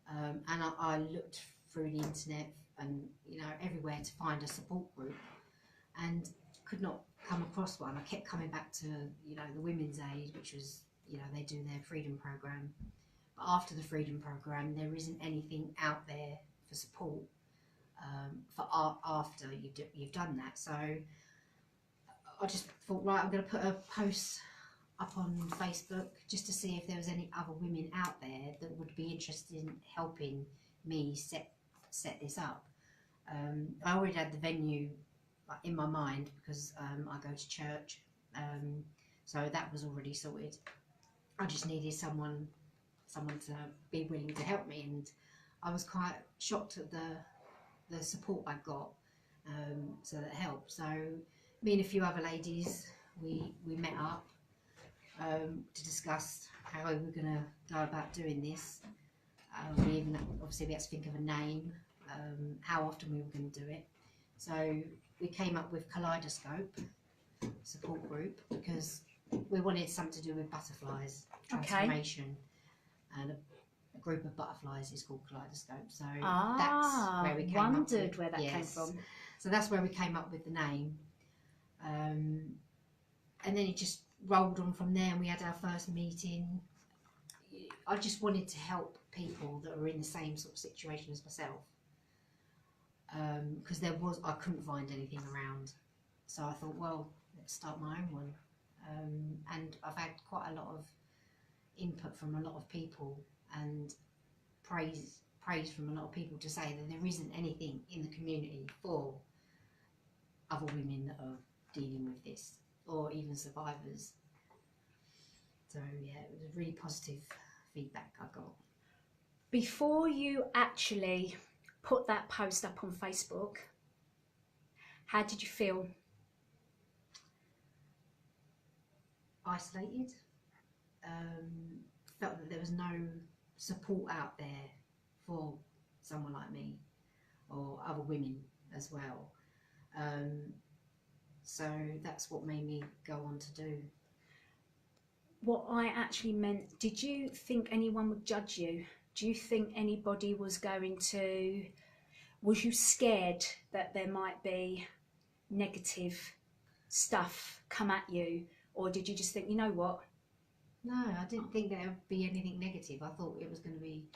S2: And I looked through the internet and, you know, everywhere to find a support group and could not come across one. I kept coming back to, you know, the Women's Aid, which was, you know, they do their freedom program. But after the freedom program, there isn't anything out there for support after you've done that. So I just thought, right, I'm going to put a post up on Facebook just to see if there was any other women out there that would be interested in helping me set this up. I already had the venue in my mind because I go to church, so that was already sorted. I just needed someone to be willing to help me, and I was quite shocked at the support I got, so that helped. So me and a few other ladies, we met up to discuss how we were going to go about doing this. We even obviously we had to think of a name, how often we were going to do it. So we came up with Kaleidoscope support group because we wanted something to do with butterflies, transformation, and a group of butterflies is called Kaleidoscope. So that's where we came
S1: wondered where that came from.
S2: So that's where we came up with the name, and then it just rolled on from there, and we had our first meeting. I just wanted to help people that were in the same sort of situation as myself. because I couldn't find anything around. So I thought, well, let's start my own one. And I've had quite a lot of input from a lot of people and praise from a lot of people to say that there isn't anything in the community for other women that are dealing with this, or even survivors. So yeah, it was a really positive feedback I got.
S1: Before you actually put that post up on Facebook, how did you feel?
S2: Isolated. Felt that there was no support out there for someone like me, or other women as well. So that's what made me go on to do.
S1: What I actually meant, did you think anyone would judge you? Do you think anybody was you scared that there might be negative stuff come at you? Or did you just think, you know what?
S2: No, I didn't think there would be anything negative. I thought it was going to be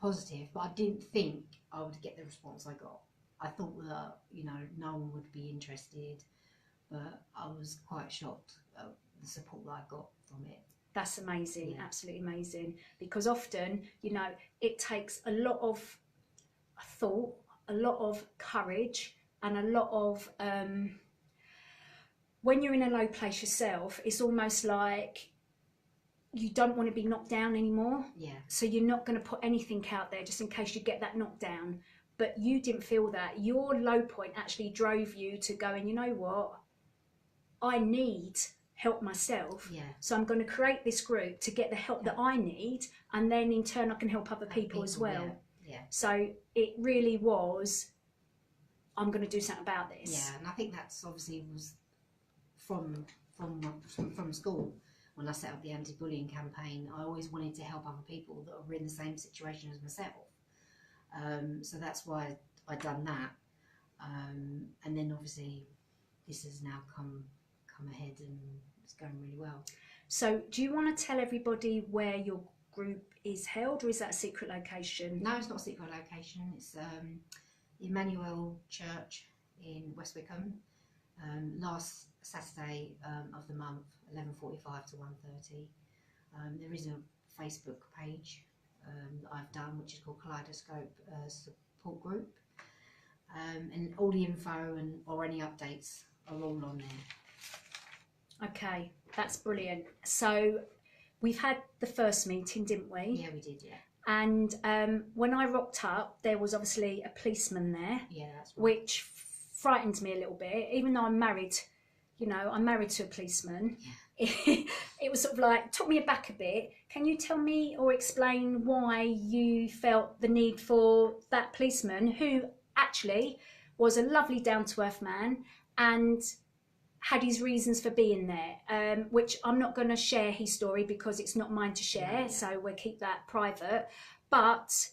S2: positive, but I didn't think I would get the response I got. I thought that, no one would be interested, but I was quite shocked at the support that I got from it.
S1: That's amazing,
S2: Yeah.
S1: Absolutely amazing. Because often, it takes a lot of thought, a lot of courage, and a lot of when you're in a low place yourself, it's almost like you don't want to be knocked down anymore.
S2: Yeah.
S1: So you're not going to put anything out there just in case you get that knockdown. But you didn't feel that. Your low point actually drove you to going, you know what? I need help myself.
S2: Yeah.
S1: So I'm going to create this group to get the help that I need, and then in turn I can help other people as well.
S2: Yeah.
S1: So it really was, I'm going to do something about this.
S2: Yeah, and I think that's obviously was from school. When I set up the anti-bullying campaign, I always wanted to help other people that were in the same situation as myself. So that's why I done that. And then obviously this has now come ahead and it's going really well.
S1: So do you want to tell everybody where your group is held, or is that a secret location?
S2: No, it's not a secret location. It's the Emmanuel Church in West Wickham. Last Saturday of the month, 11:45 to 1:30. There is a Facebook page that I've done, which is called Kaleidoscope Support Group, and all the info or any updates are all on there.
S1: Okay, that's brilliant. So we've had the first meeting, didn't we?
S2: Yeah, we did. Yeah.
S1: And when I rocked up, there was obviously a policeman there.
S2: Yeah, that's right.
S1: Which frightened me a little bit, even though I'm married. I'm married to a policeman. Yeah. It was sort of like, took me aback a bit. Can you tell me or explain why you felt the need for that policeman, who actually was a lovely down-to-earth man and had his reasons for being there, which I'm not going to share his story because it's not mine to share, so we'll keep that private. But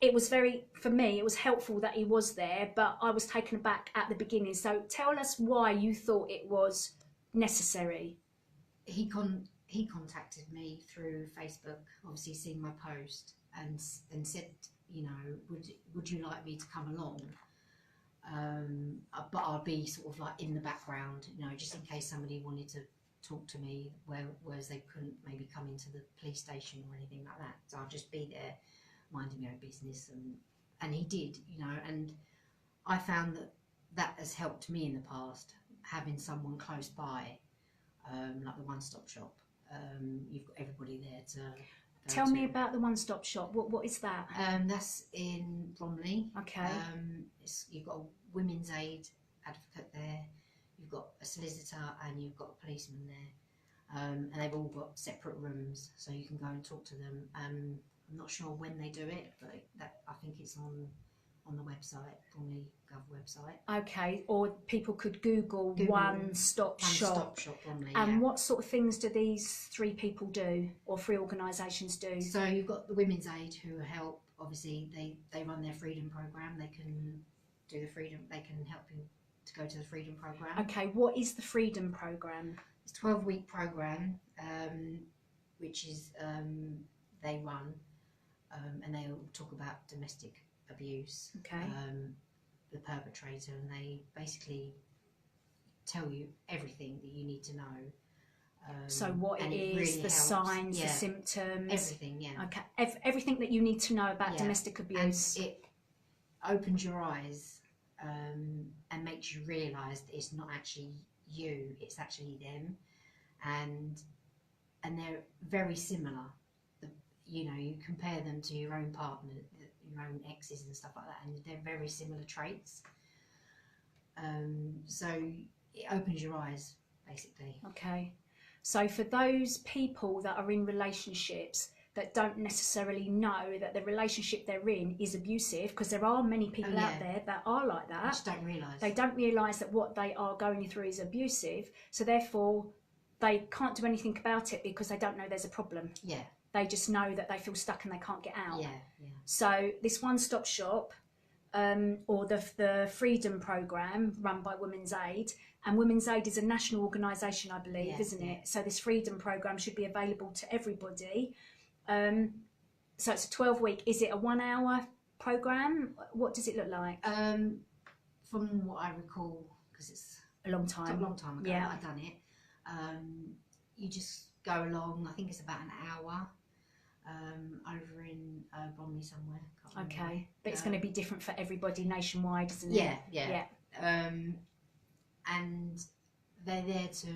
S1: it was for me, it was helpful that he was there, but I was taken aback at the beginning. So tell us why you thought it was necessary.
S2: He contacted me through Facebook, obviously seeing my post, and said, would you like me to come along? But I'll be sort of like in the background, just in case somebody wanted to talk to me, whereas they couldn't maybe come into the police station or anything like that. So I'll just be there, minding my own business, and he did, and I found that has helped me in the past, having someone close by, like the one-stop shop. You've got everybody there to
S1: tell me about the one-stop shop. What is that?
S2: That's in Bromley.
S1: Okay.
S2: You've got a women's aid advocate there, you've got a solicitor, and you've got a policeman there, and they've all got separate rooms, so you can go and talk to them. I'm not sure when they do it, but I think it's on the website, Bromley Gov website.
S1: Okay, or people could Google one-stop shop.
S2: Bromley.
S1: And what sort of things do these three people do, or three organisations do?
S2: So you've got the Women's Aid, who help. Obviously, they run their freedom program. They can do the freedom. They can help you to go to the freedom program.
S1: Okay, what is the freedom program?
S2: It's a 12-week program, which is they run, and they all talk about domestic abuse.
S1: Okay.
S2: the perpetrator, and they basically tell you everything that you need to know.
S1: So what it is,
S2: really
S1: the
S2: helps.
S1: signs,
S2: Yeah.
S1: the symptoms,
S2: Everything, yeah.
S1: Okay, everything that you need to know about
S2: Yeah.
S1: domestic abuse.
S2: And it opens your eyes and makes you realise that it's not actually you, it's actually them, and they're very similar. You know, you compare them to your own partner, your own exes and stuff like that, and they're very similar traits. So it opens your eyes, basically.
S1: Okay. So for those people that are in relationships that don't necessarily know that the relationship they're in is abusive, because there are many people out there that are like that.
S2: Just don't realise.
S1: They don't realise that what they are going through is abusive, so therefore they can't do anything about it because they don't know there's a problem.
S2: Yeah.
S1: They just know that they feel stuck and they can't get out.
S2: Yeah, yeah.
S1: So this one-stop shop, or the Freedom Programme run by Women's Aid, and Women's Aid is a national organisation, I believe, isn't it? So this Freedom Programme should be available to everybody. So it's a 12-week. Is it a 1-hour programme? What does it look like?
S2: From what I recall, because it's
S1: A long time.
S2: a long time ago
S1: Yeah.
S2: that I've done it, you just go along. I think it's about an hour. Over in Bromley somewhere. Can't remember.
S1: Okay, but it's going to be different for everybody nationwide, isn't it?
S2: Yeah, yeah. And they're there to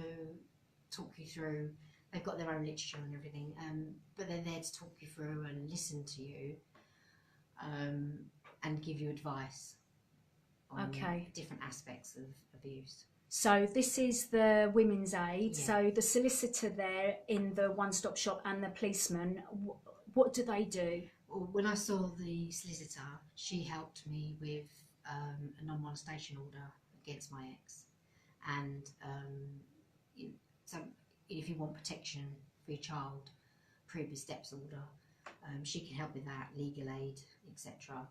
S2: talk you through. They've got their own literature and everything, but they're there to talk you through and listen to you, and give you advice on different aspects of abuse. So
S1: this is the Women's Aid. Yeah. So the solicitor there in the one-stop shop and the policeman, what do they do?
S2: Well, when I saw the solicitor, she helped me with a non-molestation order against my ex, and so if you want protection for your child, previous steps order, she can help with that, legal aid, etc.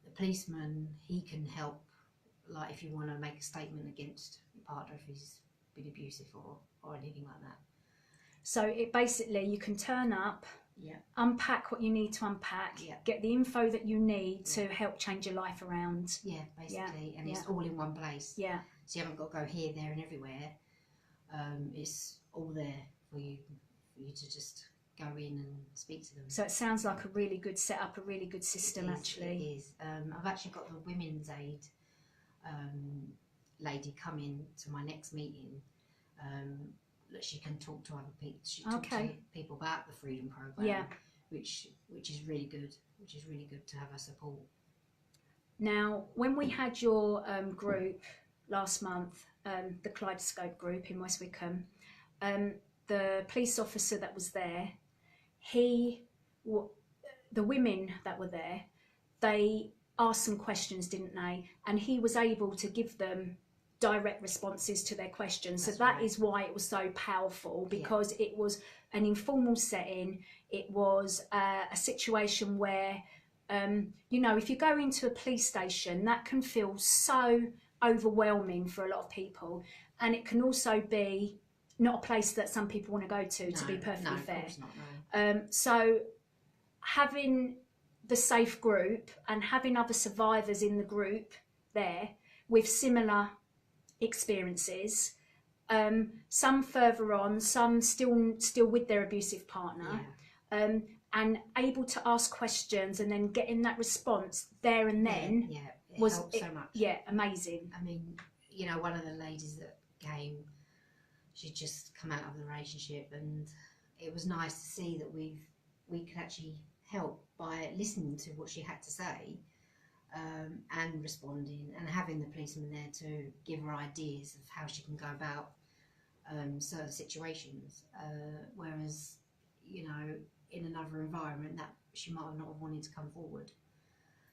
S2: The policeman, he can help, like if you want to make a statement against your partner if he's been abusive or anything like that.
S1: So it basically, you can turn up, unpack what you need to unpack, get the info that you need to help change your life around.
S2: Yeah, basically, and it's all in one place.
S1: Yeah.
S2: So you haven't got to go here, there and everywhere. It's all there for you to just go in and speak to them.
S1: So it sounds like a really good setup, a really good system. Actually.
S2: It is. I've actually got the Women's Aid lady coming to my next meeting, that she can talk to other people. She talk to people about the Freedom Programme, which is really good. Which is really good to have her support.
S1: Now, when we had your group last month, the Kaleidoscope group in West Wickham, the police officer that was there, the women that were there, they asked some questions, didn't they? And he was able to give them direct responses to their questions. So that is why it was so powerful, because it was an informal setting. It was a situation where, you know, if you go into a police station, that can feel so overwhelming for a lot of people. And it can also be not a place that some people want to go to be perfectly fair. Of course not, no. So having the safe group and having other survivors in the group there with similar experiences, some further on, some still with their abusive partner, and able to ask questions and then getting that response there and then
S2: it helped so much.
S1: Yeah, amazing.
S2: I mean, you know, one of the ladies that came, she'd just come out of the relationship, and it was nice to see that we could actually help by listening to what she had to say, and responding, and having the policeman there to give her ideas of how she can go about certain situations, whereas, you know, in another environment that she might not have wanted to come forward.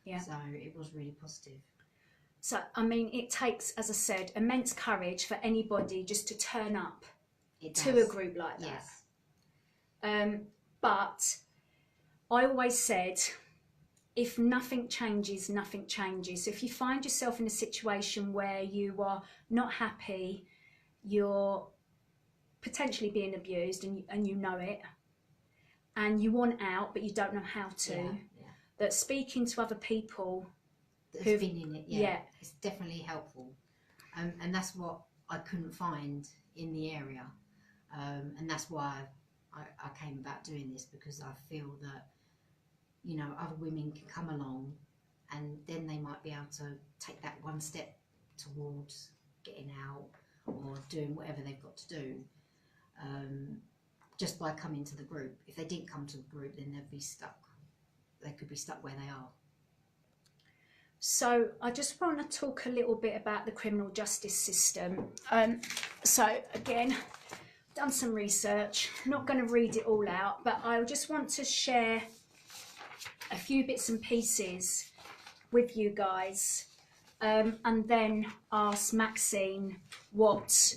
S2: Yeah. So it was really positive.
S1: So, I mean, it takes, as I said, immense courage for anybody just to turn up to a group like that. Yes. But I always said, if nothing changes, nothing changes. So if you find yourself in a situation where you are not happy, you're potentially being abused and you know it, and you want out but you don't know how to, that speaking to other people
S2: that's been in it.
S1: Yeah.
S2: It's definitely helpful, and that's what I couldn't find in the area, and that's why I came about doing this, because I feel that, you know, other women can come along and then they might be able to take that one step towards getting out or doing whatever they've got to do, just by coming to the group. If they didn't come to the group, then they'd be stuck. They could be stuck where they are.
S1: So I just want to talk a little bit about the criminal justice system. So again, done some research, not going to read it all out, but I just want to share a few bits and pieces with you guys, and then ask Maxine what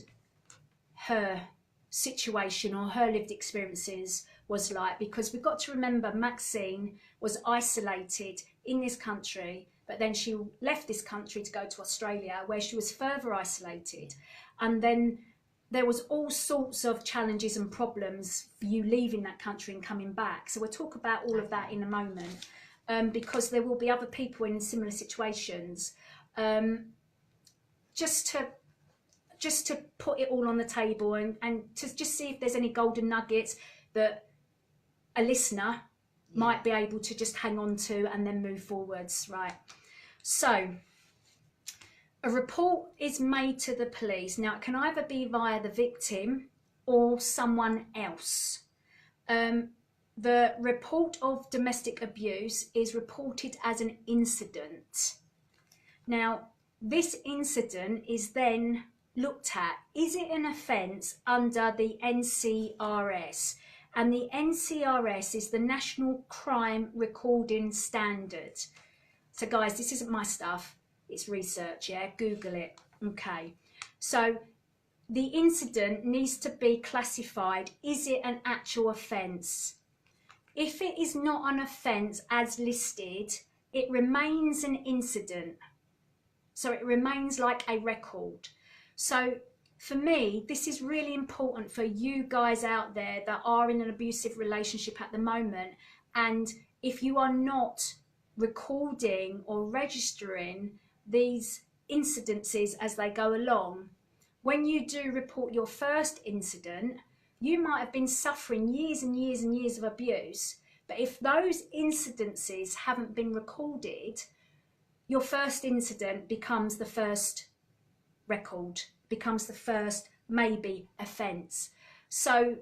S1: her situation or her lived experiences was like, because we've got to remember Maxine was isolated in this country, but then she left this country to go to Australia, where she was further isolated, and then there was all sorts of challenges and problems for you leaving that country and coming back. So we'll talk about all of that in a moment, because there will be other people in similar situations. Just to put it all on the table, and to just see if there's any golden nuggets that a listener might be able to just hang on to and then move forwards, right? So a report is made to the police. Now, it can either be via the victim or someone else. The report of domestic abuse is reported as an incident. Now, this incident is then looked at. Is it an offence under the NCRS? And the NCRS is the National Crime Recording Standard. So guys, this isn't my stuff, it's research, yeah? Google it, okay. So the incident needs to be classified. Is it an actual offence? If it is not an offence as listed, it remains an incident. So it remains like a record. So for me, this is really important for you guys out there that are in an abusive relationship at the moment. And if you are not recording or registering these incidences as they go along, when you do report your first incident, you might have been suffering years and years and years of abuse. But if those incidences haven't been recorded, your first incident becomes the first record, becomes the first maybe offence. So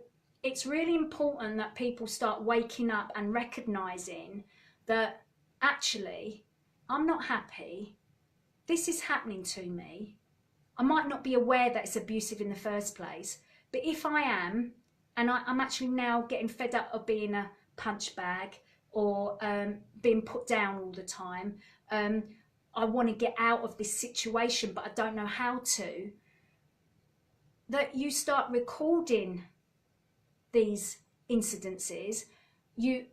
S1: it's really important that people start waking up and recognising that actually I'm not happy, this is happening to me. I might not be aware that it's abusive in the first place, but if I am, and I'm actually now getting fed up of being a punch bag or being put down all the time, I want to get out of this situation but I don't know how to, that you start recording these incidences. You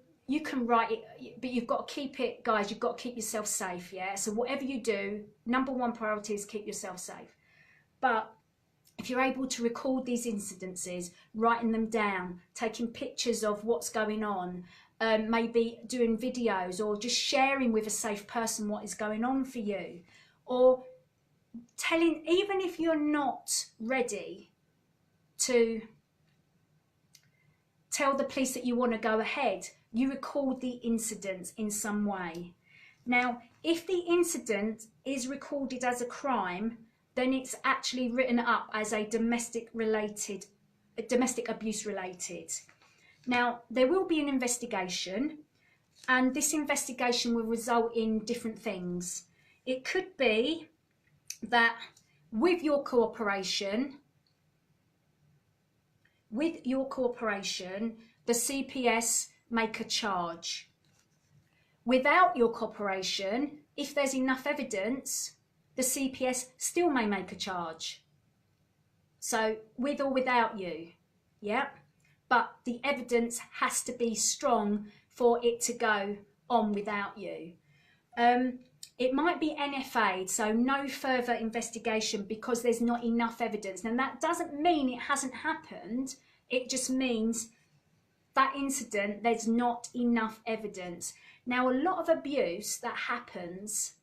S1: can write it, but you've got to keep it, guys, you've got to keep yourself safe, yeah? So whatever you do, number one priority is keep yourself safe. But if you're able to record these incidences, writing them down, taking pictures of what's going on, maybe doing videos or just sharing with a safe person what is going on for you, or telling, even if you're not ready to tell the police that you want to go ahead, you record the incident in some way. Now, if the incident is recorded as a crime, then it's actually written up as a domestic abuse related. Now, there will be an investigation, and this investigation will result in different things. It could be that with your cooperation, the CPS make a charge. Without your cooperation, if there's enough evidence, the CPS still may make a charge. So with or without you, yeah? But the evidence has to be strong for it to go on without you. It might be NFA'd, so no further investigation, because there's not enough evidence. Now that doesn't mean it hasn't happened, it just means that incident, there's not enough evidence. Now, a lot of abuse that happens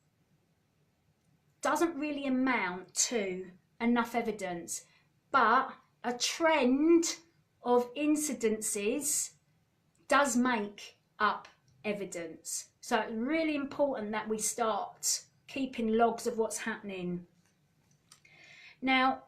S1: doesn't really amount to enough evidence, but a trend of incidences does make up evidence. So it's really important that we start keeping logs of what's happening. Now,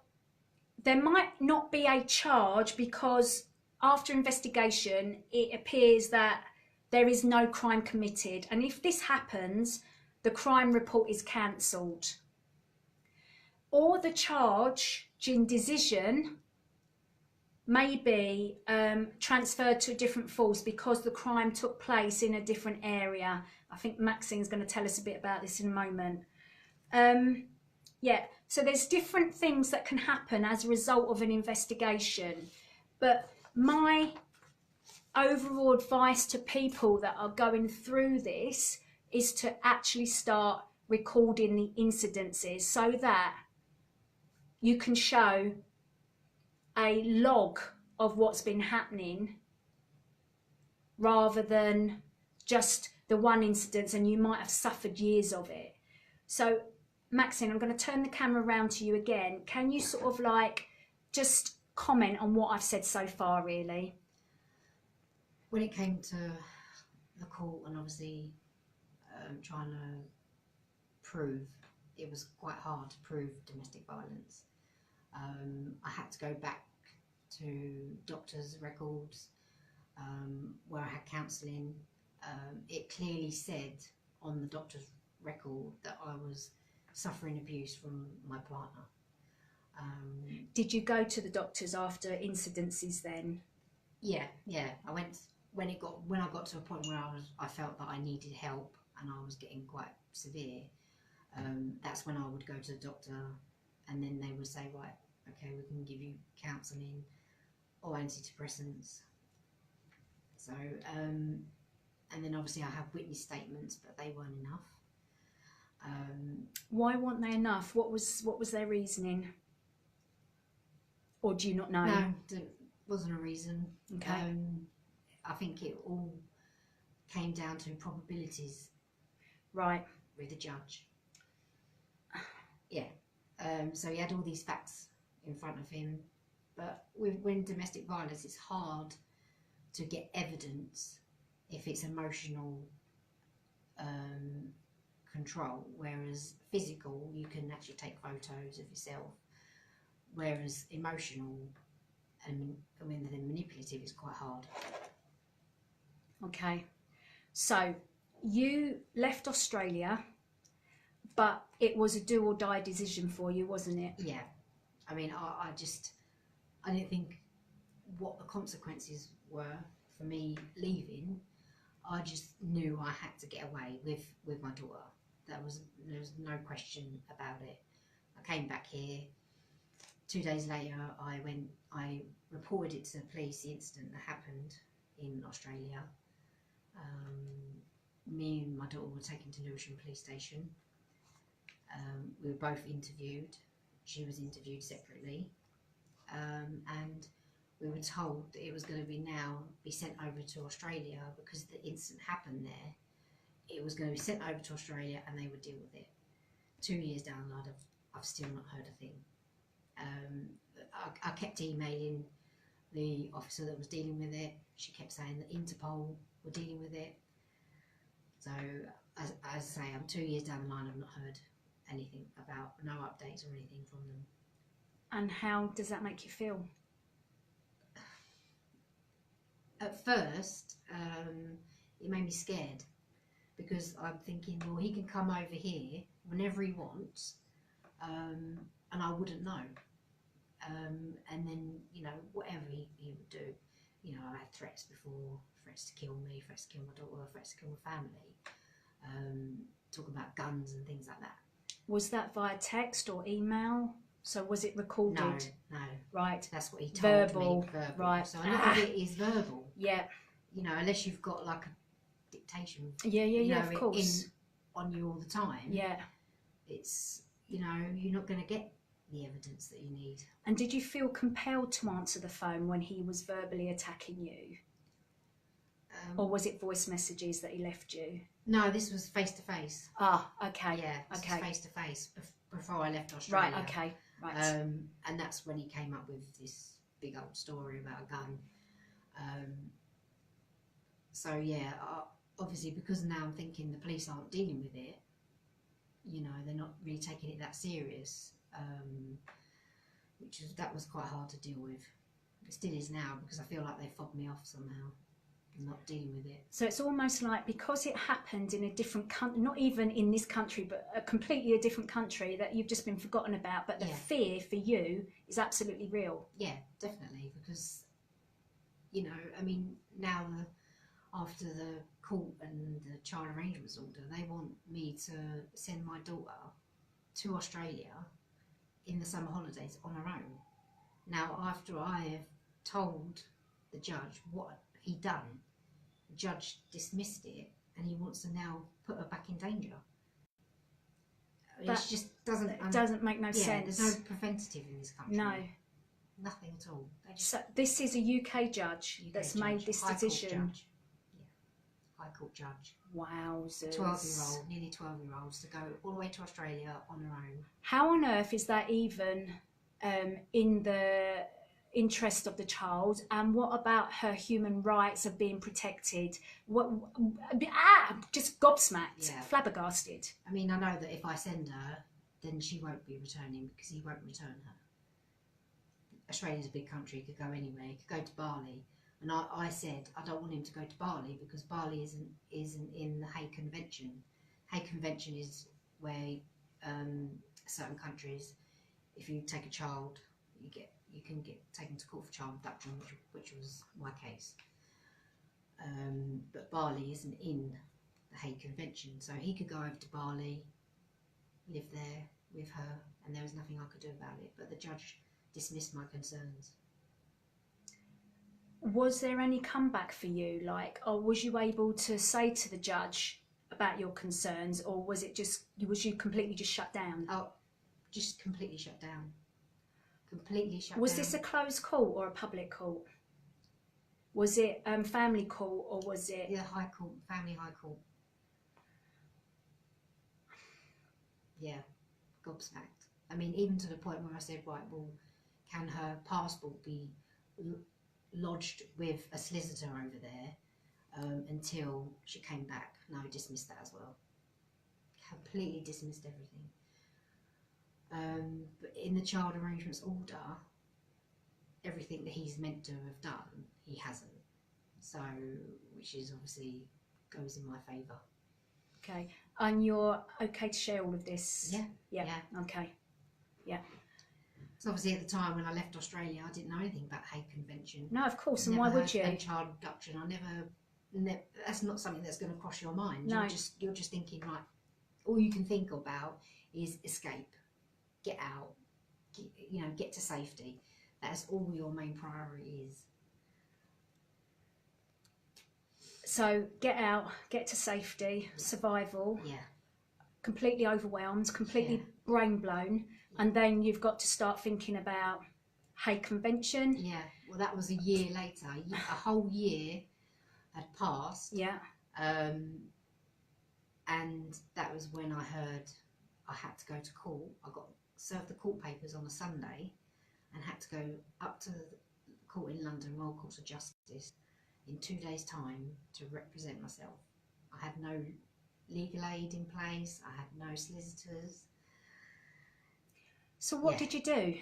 S1: there might not be a charge because after investigation, it appears that there is no crime committed. And if this happens, the crime report is cancelled. Or the charge in decision may be transferred to a different force because the crime took place in a different area. I think Maxine's going to tell us a bit about this in a moment. Yeah, so there's different things that can happen as a result of an investigation. But my overall advice to people that are going through this is to actually start recording the incidences so that you can show a log of what's been happening rather than just the one incident, and you might have suffered years of it. So Maxine, I'm going to turn the camera around to you again. Can you sort of like just comment on what I've said so far, really?
S2: When it came to the court and obviously trying to prove, it was quite hard to prove domestic violence. I had to go back to doctors' records where I had counselling. It clearly said on the doctor's record that I was suffering abuse from my partner.
S1: Did you go to the doctors after incidences then?
S2: Yeah. I went when I got to a point where I felt that I needed help and I was getting quite severe. That's when I would go to the doctor, and then they would say, right, okay, we can give you counselling or antidepressants. So, and then obviously I have witness statements, but they weren't enough.
S1: Why weren't they enough? What was their reasoning? Or do you not know?
S2: No, there wasn't a reason.
S1: Okay.
S2: I think it all came down to probabilities.
S1: Right.
S2: With the judge. Yeah. So he had all these facts in front of him, but when domestic violence, it's hard to get evidence if it's emotional control, whereas physical, you can actually take photos of yourself, whereas emotional and then manipulative is quite hard.
S1: Okay, so you left Australia, but it was a do or die decision for you, wasn't it?
S2: Yeah. I mean, I didn't think what the consequences were for me leaving. I just knew I had to get away with my daughter. There was no question about it. I came back here. 2 days later, I reported it to the police, the incident that happened in Australia. Me and my daughter were taken to Lewisham Police Station. We were both interviewed. She was interviewed separately. And we were told that it was going to be sent over to Australia because the incident happened there. It was going to be sent over to Australia and they would deal with it. 2 years down the line, I've still not heard a thing. I kept emailing the officer that was dealing with it. She kept saying that Interpol were dealing with it. So, as I say, I'm 2 years down the line, I've not heard anything about, no updates or anything from them.
S1: And how does that make you feel?
S2: At first, it made me scared because I'm thinking, well, he can come over here whenever he wants, and I wouldn't know. And then, whatever he would do, I had threats before, threats to kill me, threats to kill my daughter, threats to kill my family, talk about guns and things like that.
S1: Was that via text or email? So was it recorded?
S2: No.
S1: Right.
S2: That's what he told
S1: verbal.
S2: me. Verbal.
S1: Right.
S2: So a lot of it is verbal.
S1: Yeah.
S2: Unless you've got like a dictation.
S1: Yeah, of course.
S2: On you all the time.
S1: Yeah.
S2: It's, you're not going to get the evidence that you need.
S1: And did you feel compelled to answer the phone when he was verbally attacking you? Or was it voice messages that he left you?
S2: No, this was face to face.
S1: Ah, okay.
S2: Yeah, this
S1: okay.
S2: was face to face before I left Australia.
S1: Right, okay, right.
S2: And that's when he came up with this big old story about a gun. So yeah, obviously because now I'm thinking the police aren't dealing with it, you know, they're not really taking it that serious, that was quite hard to deal with. It still is now, because I feel like they fobbed me off somehow, not dealing with it.
S1: So it's almost like, because it happened in a different country, not even in this country, but completely a different country, that you've just been forgotten about, but the fear for you is absolutely real.
S2: Yeah, definitely, because, you know, I mean, now after the court and the child arrangements order, they want me to send my daughter to Australia in the summer holidays on her own. Now, after I have told the judge what he'd done, the judge dismissed it, and he wants to now put her back in danger. It just doesn't
S1: make no sense.
S2: There's no preventative in this country.
S1: No.
S2: Nothing at all.
S1: So this is a UK judge that's made this decision.
S2: High Court judge.
S1: Wowzers.
S2: 12-year-old, nearly 12-year-olds, to go all the way to Australia on her own.
S1: How on earth is that even in the interest of the child? And what about her human rights of being protected? Just gobsmacked, flabbergasted.
S2: I mean, I know that if I send her, then she won't be returning, because he won't return her. Australia's a big country, he could go anywhere, he could go to Bali. And I said I don't want him to go to Bali, because Bali isn't in the Hague Convention. Hague Convention is where certain countries, if you take a child, you can get taken to court for child abduction, which was my case. But Bali isn't in the Hague Convention, so he could go over to Bali, live there with her, and there was nothing I could do about it. But the judge dismissed my concerns.
S1: Was there any comeback for you? Like, or was you able to say to the judge about your concerns, or was you completely just shut down?
S2: Oh, just completely shut down. Completely shut down.
S1: Was this a closed court or a public court? Was it family court, or was it?
S2: Yeah, High Court, family High Court. Yeah, gobsmacked. I mean, even to the point where I said, right, well, can her passport be lodged with a solicitor over there until she came back? No, dismissed that as well. Completely dismissed everything. But in the child arrangements order, everything that he's meant to have done, he hasn't. So, which is obviously goes in my favour.
S1: Okay, and you're okay to share all of this?
S2: Yeah.
S1: Okay. Yeah.
S2: So obviously at the time when I left Australia, I didn't know anything about Hague Convention.
S1: No, of course, and why would you?
S2: And child abduction, that's not something that's going to cross your mind.
S1: No.
S2: You're just thinking, like, all you can think about is escape, get out, get to safety. That's all your main priority is.
S1: So get out, get to safety, survival.
S2: Yeah.
S1: Completely overwhelmed, completely brain blown. And then you've got to start thinking about Hague Convention.
S2: Yeah, well, that was a year later. A whole year had passed.
S1: Yeah.
S2: And that was when I heard I had to go to court. I got served the court papers on a Sunday and had to go up to the court in London, Royal Courts of Justice, in 2 days' time to represent myself. I had no legal aid in place. I had no solicitors.
S1: So what did you do?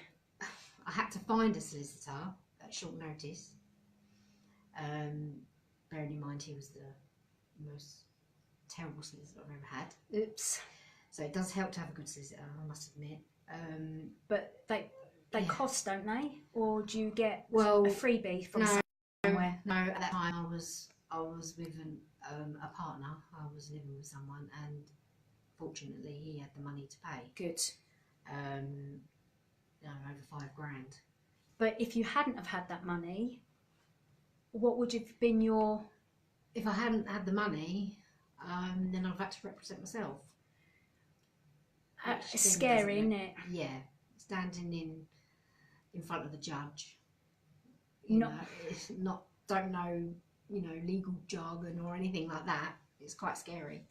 S2: I had to find a solicitor at short notice. Bearing in mind he was the most terrible solicitor I've ever had.
S1: Oops.
S2: So it does help to have a good solicitor, I must admit.
S1: But they cost, don't they? Or do you get a freebie from somewhere?
S2: No, at that time I was with a partner. I was living with someone, and fortunately he had the money to pay.
S1: Good.
S2: Over £5,000.
S1: But if you hadn't have had that money, what would have been your...
S2: If I hadn't had the money, then I'd have had to represent myself.
S1: It's scary, isn't it?
S2: Yeah, standing in front of the judge. Don't know you know, legal jargon or anything like that. It's quite scary.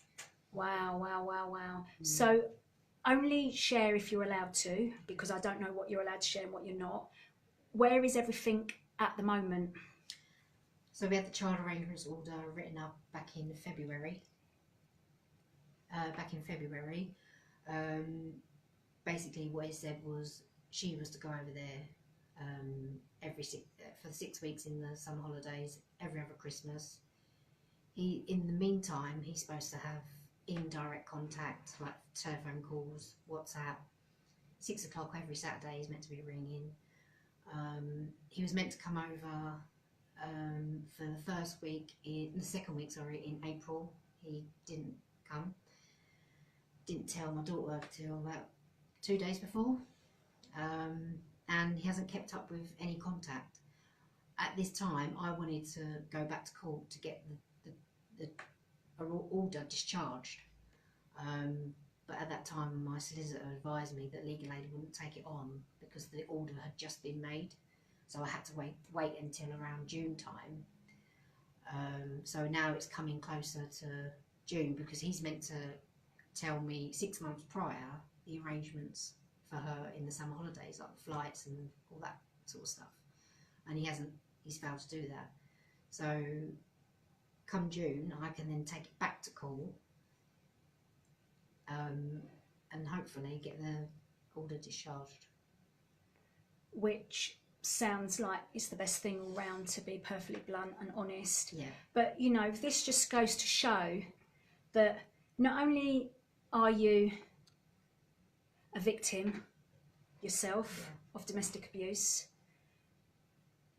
S1: Wow, wow, wow, wow. So only share if you're allowed to, because I don't know what you're allowed to share and what you're not. Where is everything at the moment?
S2: So we had the child arrangements order written up back in February. Basically what he said was she was to go over there for 6 weeks in the summer holidays, every other Christmas. In the meantime, he's supposed to have indirect contact, like telephone calls, WhatsApp. 6 o'clock every Saturday he's meant to be ringing. He was meant to come over for the second week in April. He didn't come. Didn't tell my daughter till about 2 days before. And he hasn't kept up with any contact. At this time, I wanted to go back to court to get the order discharged. But at that time, my solicitor advised me that legal aid wouldn't take it on because the order had just been made. So I had to wait until around June time. So now it's coming closer to June because he's meant to tell me 6 months prior the arrangements for her in the summer holidays, like the flights and all that sort of stuff. And he's failed to do that. So come June, I can then take it back to court and hopefully get the order discharged.
S1: Which sounds like it's the best thing all round, to be perfectly blunt and honest.
S2: Yeah.
S1: But, you know, this just goes to show that not only are you a victim yourself of domestic abuse,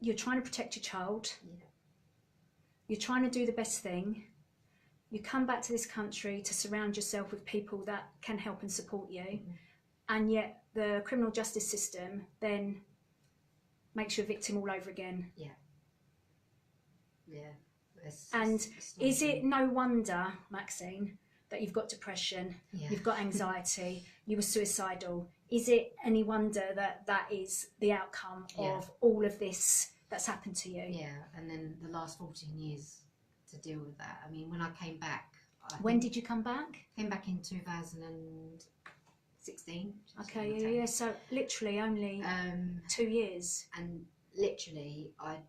S1: you're trying to protect your child, you're trying to do the best thing, you come back to this country to surround yourself with people that can help and support you, and yet the criminal justice system then makes you a victim all over again. Is it no wonder, Maxine, that you've got depression, you've got anxiety, you were suicidal? Is it any wonder that that is the outcome of all of this that's happened to you?
S2: Yeah, and then the last 14 years to deal with that. I mean, when I came back...
S1: When did you come back?
S2: Came back in 2016.
S1: Okay, yeah, so literally only 2 years.
S2: And literally, I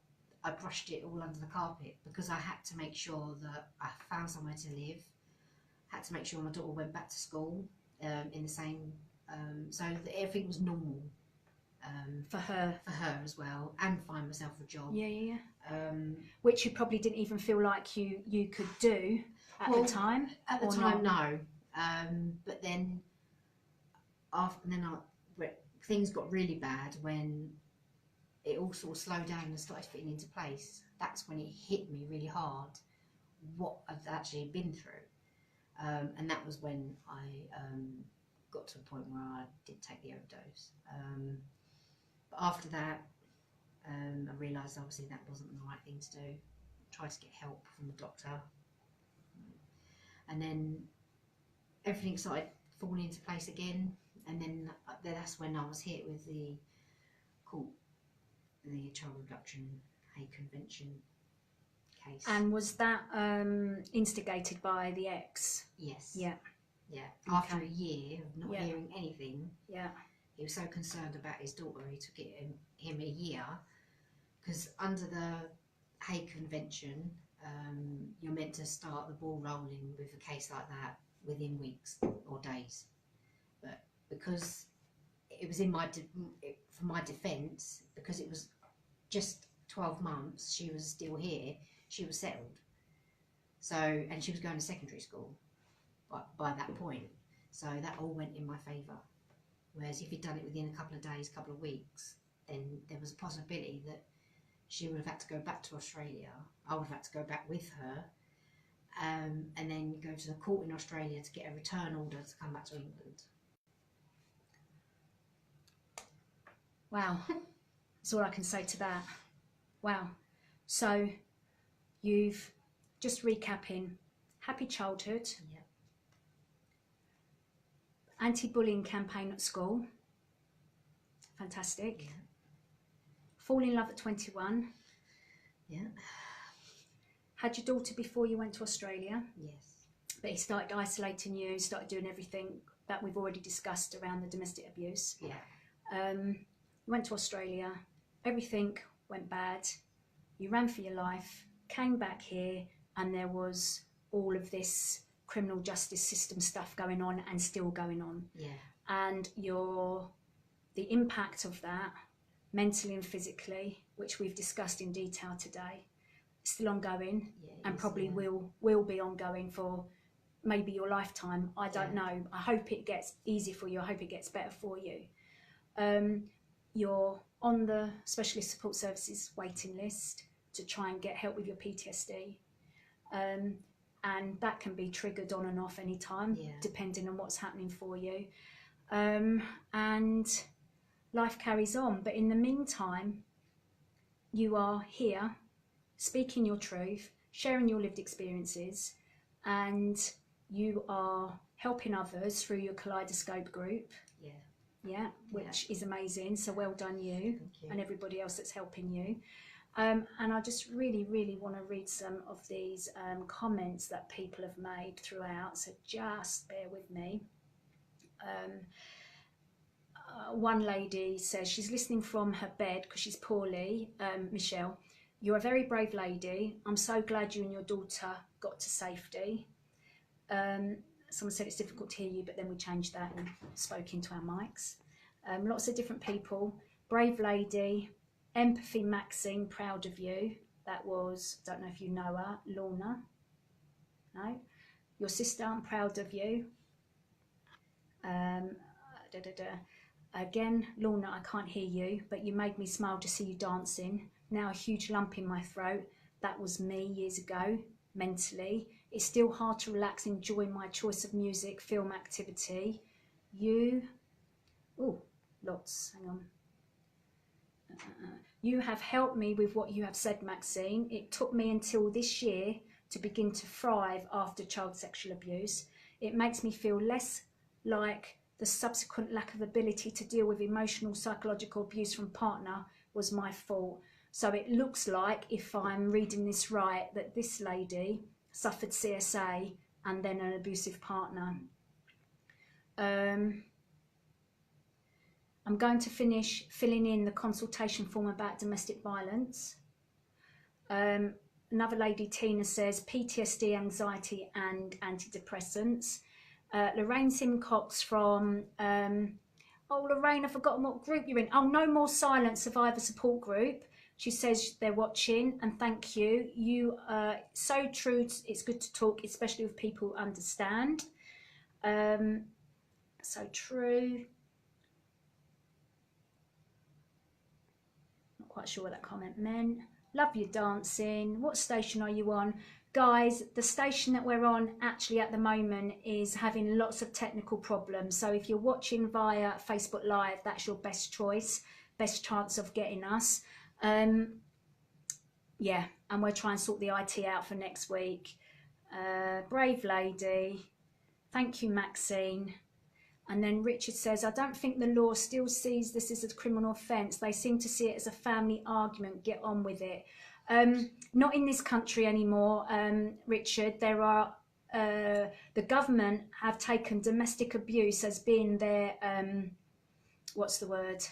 S2: brushed it all under the carpet because I had to make sure that I found somewhere to live, had to make sure my daughter went back to school in the same... so that everything was normal.
S1: For her
S2: as well, and find myself a job.
S1: Which you probably didn't even feel like you could do at the time.
S2: At the time, no. But then things got really bad when it all sort of slowed down and started fitting into place. That's when it hit me really hard what I've actually been through, and that was when I got to a point where I did take the overdose. But after that, I realised obviously that wasn't the right thing to do. Tried to get help from the doctor, and then everything started falling into place again. And then that's when I was hit with the Child Abduction Hague Convention case.
S1: And was that instigated by the ex?
S2: Yes.
S1: Yeah.
S2: Yeah. After a year of not hearing anything.
S1: Yeah.
S2: He was so concerned about his daughter, he took him a year, because under the Hague Convention, you're meant to start the ball rolling with a case like that within weeks or days. But because it was for my defence, because it was just 12 months, she was still here, she was settled. So, and she was going to secondary school by that point. So that all went in my favour. Whereas if he'd done it within a couple of days, couple of weeks, then there was a possibility that she would have had to go back to Australia. I would have had to go back with her, and then go to the court in Australia to get a return order to come back to England.
S1: Wow. That's all I can say to that. Wow. So you've, just recapping, happy childhood.
S2: Yeah.
S1: Anti-bullying campaign at school. Fantastic.
S2: Yeah.
S1: Fall in love at 21.
S2: Yeah.
S1: had your daughter before you went to Australia,
S2: Yes.
S1: but he started isolating you, started doing everything that we've already discussed around the domestic abuse.
S2: Yeah.
S1: You went to Australia, everything went bad, you ran for your life, came back here, and there was all of this criminal justice system stuff going on and still going on.
S2: Yeah.
S1: And the impact of that, mentally and physically, which we've discussed in detail today, is still ongoing, and probably will be ongoing for maybe your lifetime. I don't know. I hope it gets easier for you. I hope it gets better for you. You're on the Specialist Support Services waiting list to try and get help with your PTSD. And that can be triggered on and off anytime, depending on what's happening for you. And life carries on. But in the meantime, you are here speaking your truth, sharing your lived experiences, and you are helping others through your Kaleidoscope group. Which is amazing. So well done you and everybody else that's helping you. And I just really want to read some of these comments that people have made throughout, so just bear with me. One lady says she's listening from her bed because she's poorly. Michelle, you're a very brave lady. I'm so glad you and your daughter got to safety. Someone said it's difficult to hear you, but then we changed that and spoke into our mics. Lots of different people. Brave lady. Empathy, Maxine, proud of you. That was, don't know if you know her, Lorna. No? Your sister, I'm proud of you. Again, Lorna, I can't hear you, but you made me smile to see you dancing. Now a huge lump in my throat. That was me years ago, mentally. It's still hard to relax, enjoy my choice of music, film, activity. You, lots, hang on. You have helped me with what you have said, Maxine. It took me until this year to begin to thrive after child sexual abuse. It makes me feel less like the subsequent lack of ability to deal with emotional, psychological abuse from partner was my fault. So it looks like, if I'm reading this right, that this lady suffered CSA and then an abusive partner. I'm going to finish filling in the consultation form about domestic violence. Another lady, Tina, says PTSD, anxiety and antidepressants. Lorraine Simcox from, Lorraine, I've forgotten what group you're in. Oh, No More Silence Survivor Support Group. She says they're watching and thank you. You are so true. It's good to talk, especially with people who understand. So true. Quite sure what that comment meant. Love your dancing. What station are you on? Guys, the station that we're on actually at the moment is having lots of technical problems. So if you're watching via Facebook Live, that's your best choice, best chance of getting us. Yeah, and we'll try and sort the IT out for next week. Brave lady. Thank you, Maxine. And then Richard says, I don't think the law still sees this as a criminal offence. They seem to see it as a family argument. Get on with it. Not in this country anymore, Richard. There are, the government have taken domestic abuse as being their, what's the word?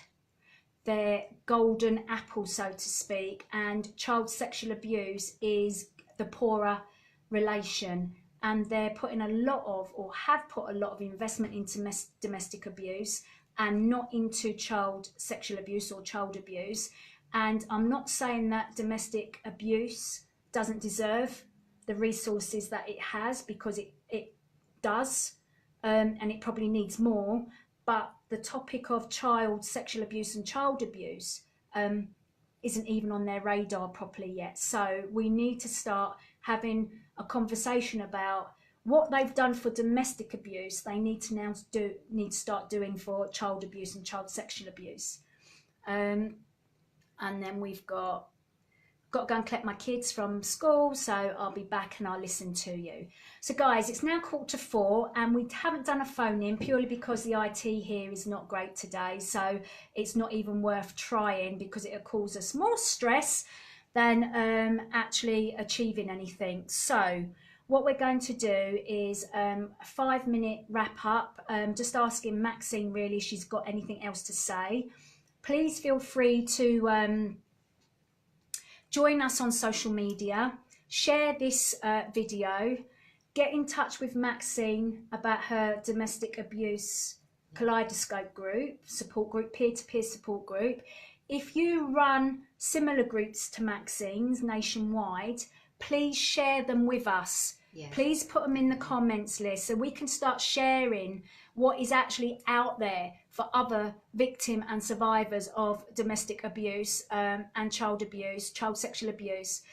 S1: Their golden apple, so to speak. And child sexual abuse is the poorer relation. And they're putting a lot of, or have put a lot of investment into domestic abuse and not into child sexual abuse or child abuse. And I'm not saying that domestic abuse doesn't deserve the resources that it has, because it does, and it probably needs more. But the topic of child sexual abuse and child abuse isn't even on their radar properly yet. So we need to start having a conversation about what they've done for domestic abuse. They need to now start doing for child abuse and child sexual abuse. And then we've got to go and collect my kids from school, so I'll be back and I'll listen to you. So guys, it's now 3:45 and we haven't done a phone in purely because the IT here is not great today, so it's not even worth trying because it'll cause us more stress. than actually achieving anything. So what we're going to do is a 5-minute wrap up, just asking Maxine really if she's got anything else to say. Please feel free to join us on social media, share this video, get in touch with Maxine about her domestic abuse kaleidoscope group, support group, peer-to-peer support group. If you run similar groups to Maxine's nationwide, please share them with us.
S2: Yes.
S1: Please put them in the comments list so we can start sharing what is actually out there for other victims and survivors of domestic abuse and child sexual abuse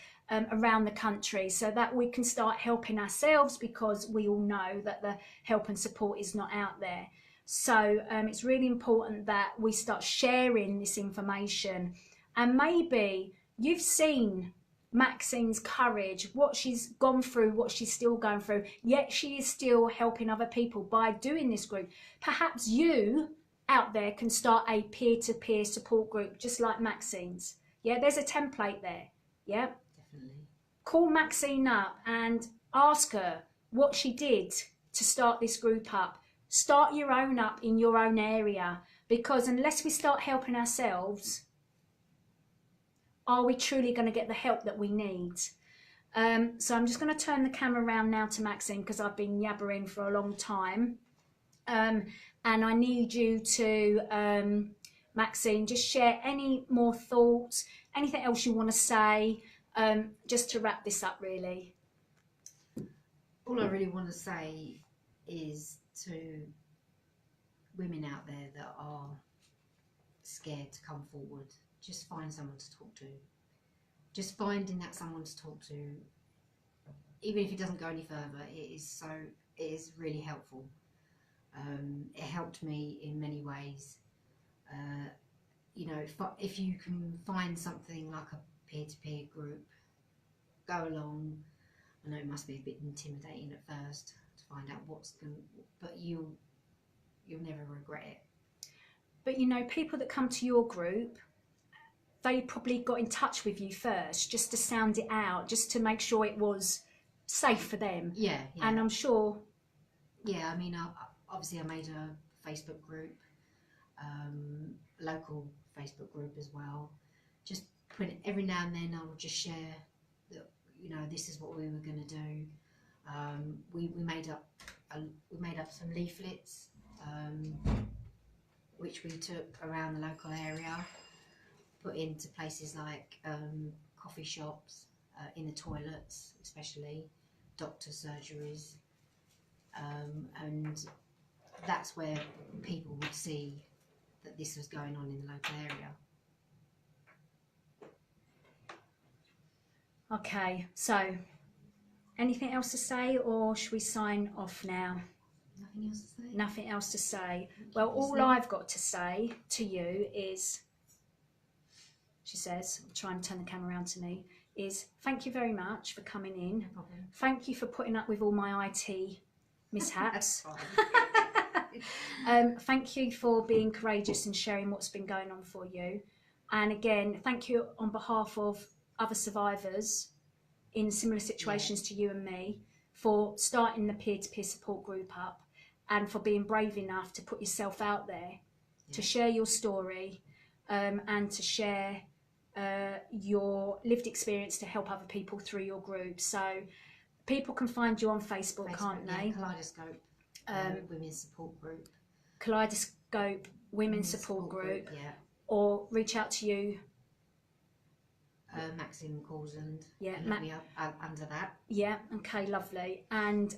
S1: around the country, so that we can start helping ourselves, because we all know that the help and support is not out there. So it's really important that we start sharing this information. And maybe you've seen Maxine's courage, what she's gone through, what she's still going through, yet she is still helping other people by doing this group. Perhaps you out there can start a peer-to-peer support group just like Maxine's. Yeah, there's a template there. Yeah,
S2: Definitely.
S1: Call Maxine up and ask her what she did to start this group up. Start your own up in your own area, because unless we start helping ourselves, are we truly going to get the help that we need? So I'm just going to turn the camera around now to Maxine, because I've been yabbering for a long time. And I need you to, Maxine, just share any more thoughts, anything else you want to say, just to wrap this up really.
S2: All I really want to say is to women out there that are scared to come forward, just find someone to talk to. Just finding that someone to talk to, even if it doesn't go any further, it is really helpful. It helped me in many ways. You know, if you can find something like a peer-to-peer group, go along. I know it must be a bit intimidating at first to find out what's going, but you'll never regret it.
S1: But you know, people that come to your group, they probably got in touch with you first just to sound it out, just to make sure it was safe for them.
S2: Yeah.
S1: And I'm sure.
S2: Yeah, I mean, obviously I made a Facebook group, local Facebook group as well. Just every now and then I will just share that, you know, this is what we were going to do. We made up some leaflets, which we took around the local area, put into places like coffee shops, in the toilets especially, doctor surgeries, and that's where people would see that this was going on in the local area.
S1: Okay, so anything else to say, or should we sign off now?
S2: Nothing else to say?
S1: Nothing else to say. Well, all I've got to say to you is, she says, I'm trying to turn the camera around to me, is thank you very much for coming in.
S2: No problem.
S1: Thank you for putting up with all my IT mishaps. Thank you for being courageous and sharing what's been going on for you. And again, thank you on behalf of other survivors in similar situations to you and me for starting the peer-to-peer support group up, and for being brave enough to put yourself out there, to share your story, and to share your lived experience to help other people through your group. So people can find you on Facebook, can't they?
S2: Kaleidoscope Women's Support Group.
S1: Kaleidoscope Women's Support Group.
S2: Yeah.
S1: Or reach out to you.
S2: Maxine McCausland.
S1: Yeah.
S2: Look me up under that.
S1: Yeah. Okay. Lovely. And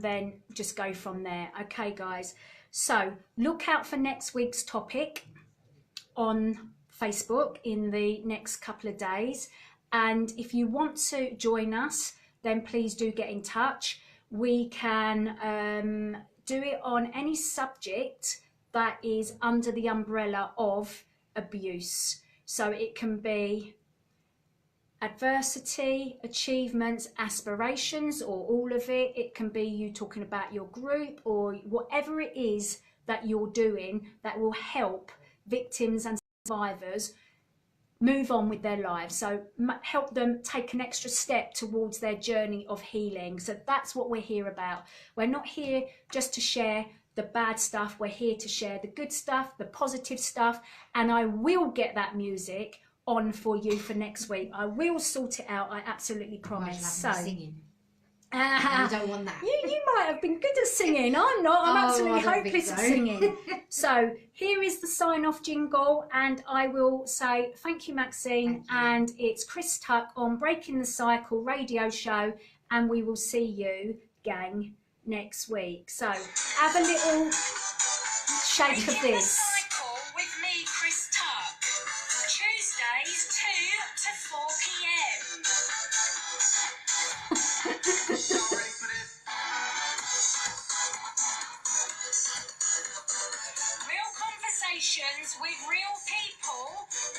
S1: then just go from there. Okay, guys. So look out for next week's topic on Facebook in the next couple of days. And if you want to join us, then please do get in touch. We can do it on any subject that is under the umbrella of abuse. So it can be adversity, achievements, aspirations, or all of it. It can be you talking about your group, or whatever it is that you're doing that will help victims and survivors move on with their lives. So help them take an extra step towards their journey of healing. So that's what we're here about. We're not here just to share the bad stuff. We're here to share the good stuff, the positive stuff. And I will get that music on for you for next week. I will sort it out. I absolutely promise. So
S2: singing. You don't want that.
S1: You might have been good at singing. I'm not. I'm absolutely hopeless at singing. So here is the sign-off jingle, and I will say thank you, Maxine. And it's Chris Tuck on Breaking the Cycle radio show, and we will see you, gang, next week. So have a little shake of this.
S3: Cycle with me, Chris Tuck. Tuesdays 2 to 4 p.m. Real conversations with real people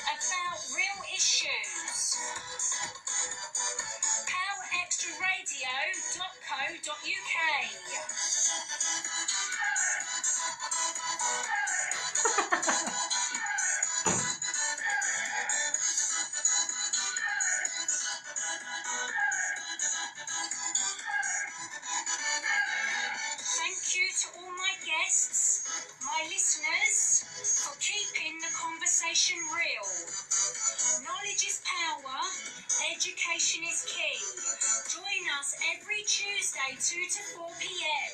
S3: about real issues. PowerExtraRadio.co.uk. Thank you to all my guests, my listeners, for keeping the conversation real. Knowledge is power, education is key. Join us every Tuesday 2 to 4 p.m.